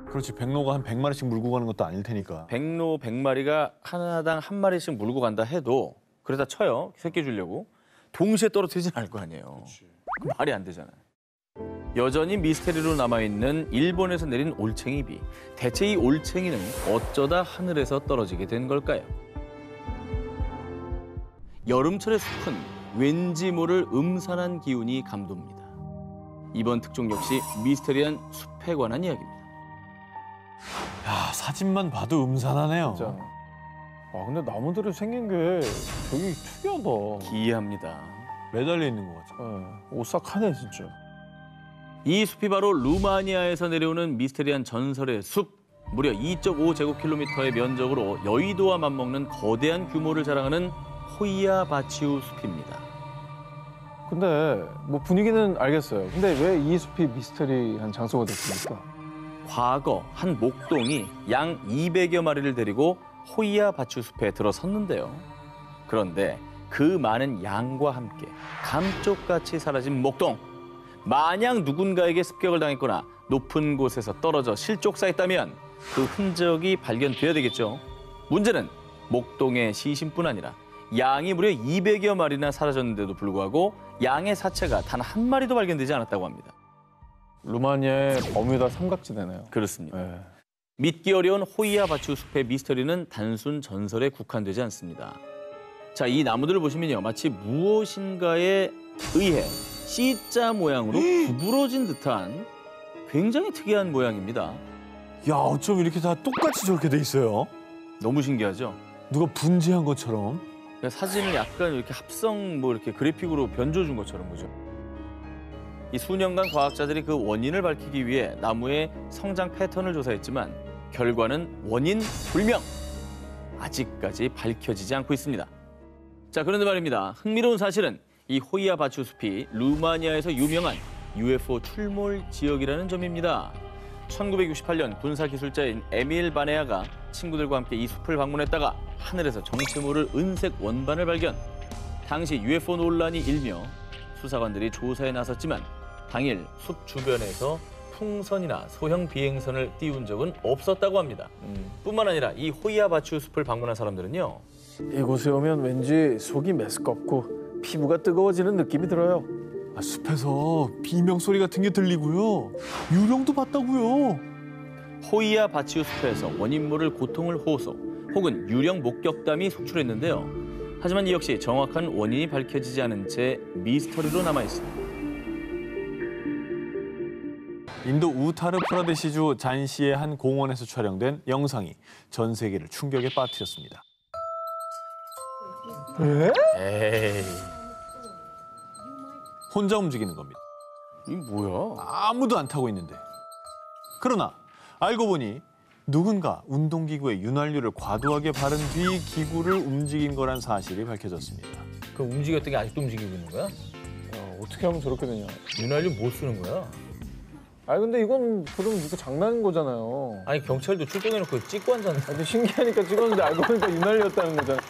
그렇지, 백로가 한 100마리씩 물고 가는 것도 아닐 테니까.
백로 100마리가 하나당 한 마리씩 물고 간다 해도 그러다 쳐요. 새끼 주려고. 동시에 떨어뜨리진 않을 거 아니에요. 말이 안 되잖아요. 여전히 미스테리로 남아있는 일본에서 내린 올챙이비. 대체 이 올챙이는 어쩌다 하늘에서 떨어지게 된 걸까요? 여름철의 숲은 왠지 모를 음산한 기운이 감돕니다. 이번 특종 역시 미스테리한 숲에 관한 이야기입니다.
야, 사진만 봐도 음산하네요.
진짜. 아, 근데 나무들이 생긴 게 되게 특이하다.
기이합니다.
매달려 있는 것 같죠.
오싹하네 진짜.
이 숲이 바로 루마니아에서 내려오는 미스테리한 전설의 숲. 무려 2.5제곱킬로미터의 면적으로 여의도와 맞먹는 거대한 규모를 자랑하는 호이아바치우 숲입니다.
근데 뭐 분위기는 알겠어요. 근데 왜 이 숲이 미스터리한 장소가 됐습니까?
과거 한 목동이 양 200여 마리를 데리고 호이아바치우 숲에 들어섰는데요. 그런데 그 많은 양과 함께 감쪽같이 사라진 목동. 만약 누군가에게 습격을 당했거나 높은 곳에서 떨어져 실족사했다면 그 흔적이 발견돼야 되겠죠. 문제는 목동의 시신뿐 아니라 양이 무려 200여 마리나 사라졌는데도 불구하고 양의 사체가 단 한 마리도 발견되지 않았다고 합니다.
루마니아의 버뮤다 삼각지대네요.
그렇습니다.
네.
믿기 어려운 호이아바치우 숲의 미스터리는 단순 전설에 국한되지 않습니다. 자, 이 나무들을 보시면요. 마치 무엇인가에 의해 C자 모양으로 구부러진 듯한 굉장히 특이한 모양입니다.
야, 어쩜 이렇게 다 똑같이 저렇게 돼 있어요?
너무 신기하죠?
누가 분재한 것처럼.
사진을 약간 이렇게 합성 이렇게 그래픽으로 변조준 것처럼 그죠? 이 수년간 과학자들이 그 원인을 밝히기 위해 나무의 성장 패턴을 조사했지만 결과는 원인 불명. 아직까지 밝혀지지 않고 있습니다. 자, 그런데 말입니다. 흥미로운 사실은 이 호이아바치우 숲이 루마니아에서 유명한 UFO 출몰 지역이라는 점입니다. 1968년 군사기술자인 에밀 바네아가 친구들과 함께 이 숲을 방문했다가 하늘에서 정체 모를 은색 원반을 발견. 당시 UFO 논란이 일며 수사관들이 조사에 나섰지만 당일 숲 주변에서 풍선이나 소형 비행선을 띄운 적은 없었다고 합니다. 뿐만 아니라 이 호이아바치우 숲을 방문한 사람들은요.
이곳에 오면 왠지 속이 메스껍고 피부가 뜨거워지는 느낌이 들어요.
아, 숲에서 비명 소리 같은 게 들리고요. 유령도 봤다고요.
호이아바치우 숲에서 원인 모를 고통을 호소 혹은 유령 목격담이 속출했는데요. 하지만 이 역시 정확한 원인이 밝혀지지 않은 채 미스터리로 남아있습니다.
인도 우타르프라데시주 잔시의 한 공원에서 촬영된 영상이 전 세계를 충격에 빠뜨렸습니다.
에이.
혼자 움직이는 겁니다.
이게 뭐야?
아무도 안 타고 있는데. 그러나 알고 보니 누군가 운동기구에 윤활유를 과도하게 바른 뒤 기구를 움직인 거란 사실이 밝혀졌습니다.
그 움직였던 게 아직도 움직이고 있는 거야?
어떻게 하면 저렇게 되냐.
윤활유 못 쓰는 거야?
아니 근데 이건 그럼 누가 장난인 거잖아요.
아니 경찰도 출동해놓고 찍고 앉았네.
근데 신기하니까 찍었는데 알고 보니까 윤활유였다는 거잖아.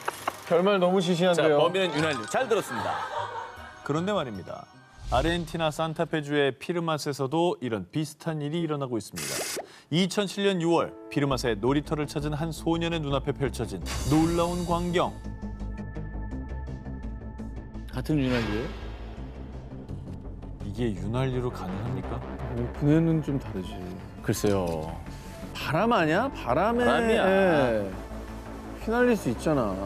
결말 너무 시시한데요.
자, 범인은 윤활유. 잘 들었습니다.
그런데 말입니다. 아르헨티나 산타페주의 피르마스에서도 이런 비슷한 일이 일어나고 있습니다. 2007년 6월 피르마스의 놀이터를 찾은 한 소년의 눈앞에 펼쳐진 놀라운 광경.
같은 윤활유예요?
이게 윤활유로 가능합니까?
그네는 좀 다르지.
글쎄요.
바람 아니야? 바람에
바람이야.
휘날릴 수 있잖아.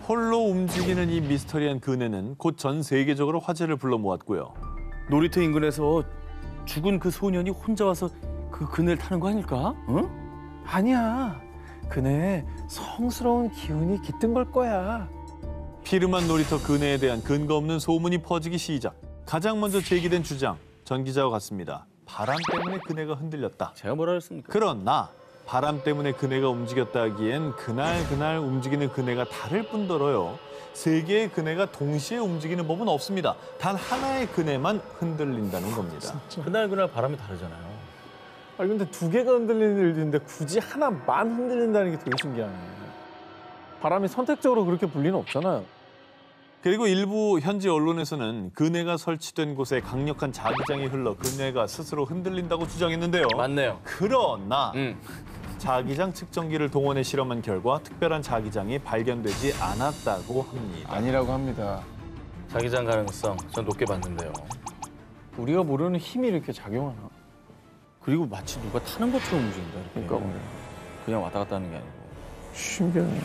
홀로 움직이는 이 미스터리한 그네는 곧 전 세계적으로 화제를 불러 모았고요.
놀이터 인근에서 죽은 그 소년이 혼자 와서 그 그네를 타는 거 아닐까? 응?
아니야. 그네 성스러운 기운이 깃든 걸 거야.
피르만 놀이터 그네에 대한 근거 없는 소문이 퍼지기 시작. 가장 먼저 제기된 주장, 전 기자와 같습니다. 바람 때문에 그네가 흔들렸다.
제가 뭐라 그랬습니까?
그러나 바람 때문에 그네가 움직였다 하기엔 그날 움직이는 그네가 다를 뿐더러요. 세 개의 그네가 동시에 움직이는 법은 없습니다. 단 하나의 그네만 흔들린다는 겁니다.
그날 바람이 다르잖아요.
아니 근데 두 개가 흔들리는 일인데 굳이 하나만 흔들린다는 게 되게 신기하네. 바람이 선택적으로 그렇게 불 리는 없잖아요.
그리고 일부 현지 언론에서는 그네가 설치된 곳에 강력한 자기장이 흘러 그네가 스스로 흔들린다고 주장했는데요.
맞네요.
그러나 자기장 측정기를 동원해 실험한 결과 특별한 자기장이 발견되지 않았다고 합니다.
아니라고 합니다.
자기장 가능성 전 높게 봤는데요.
우리가 모르는 힘이 이렇게 작용하나?
그리고 마치 누가 타는 것처럼 움직인다. 이렇게.
그러니까
그냥 왔다 갔다 하는 게 아니고.
신기하네.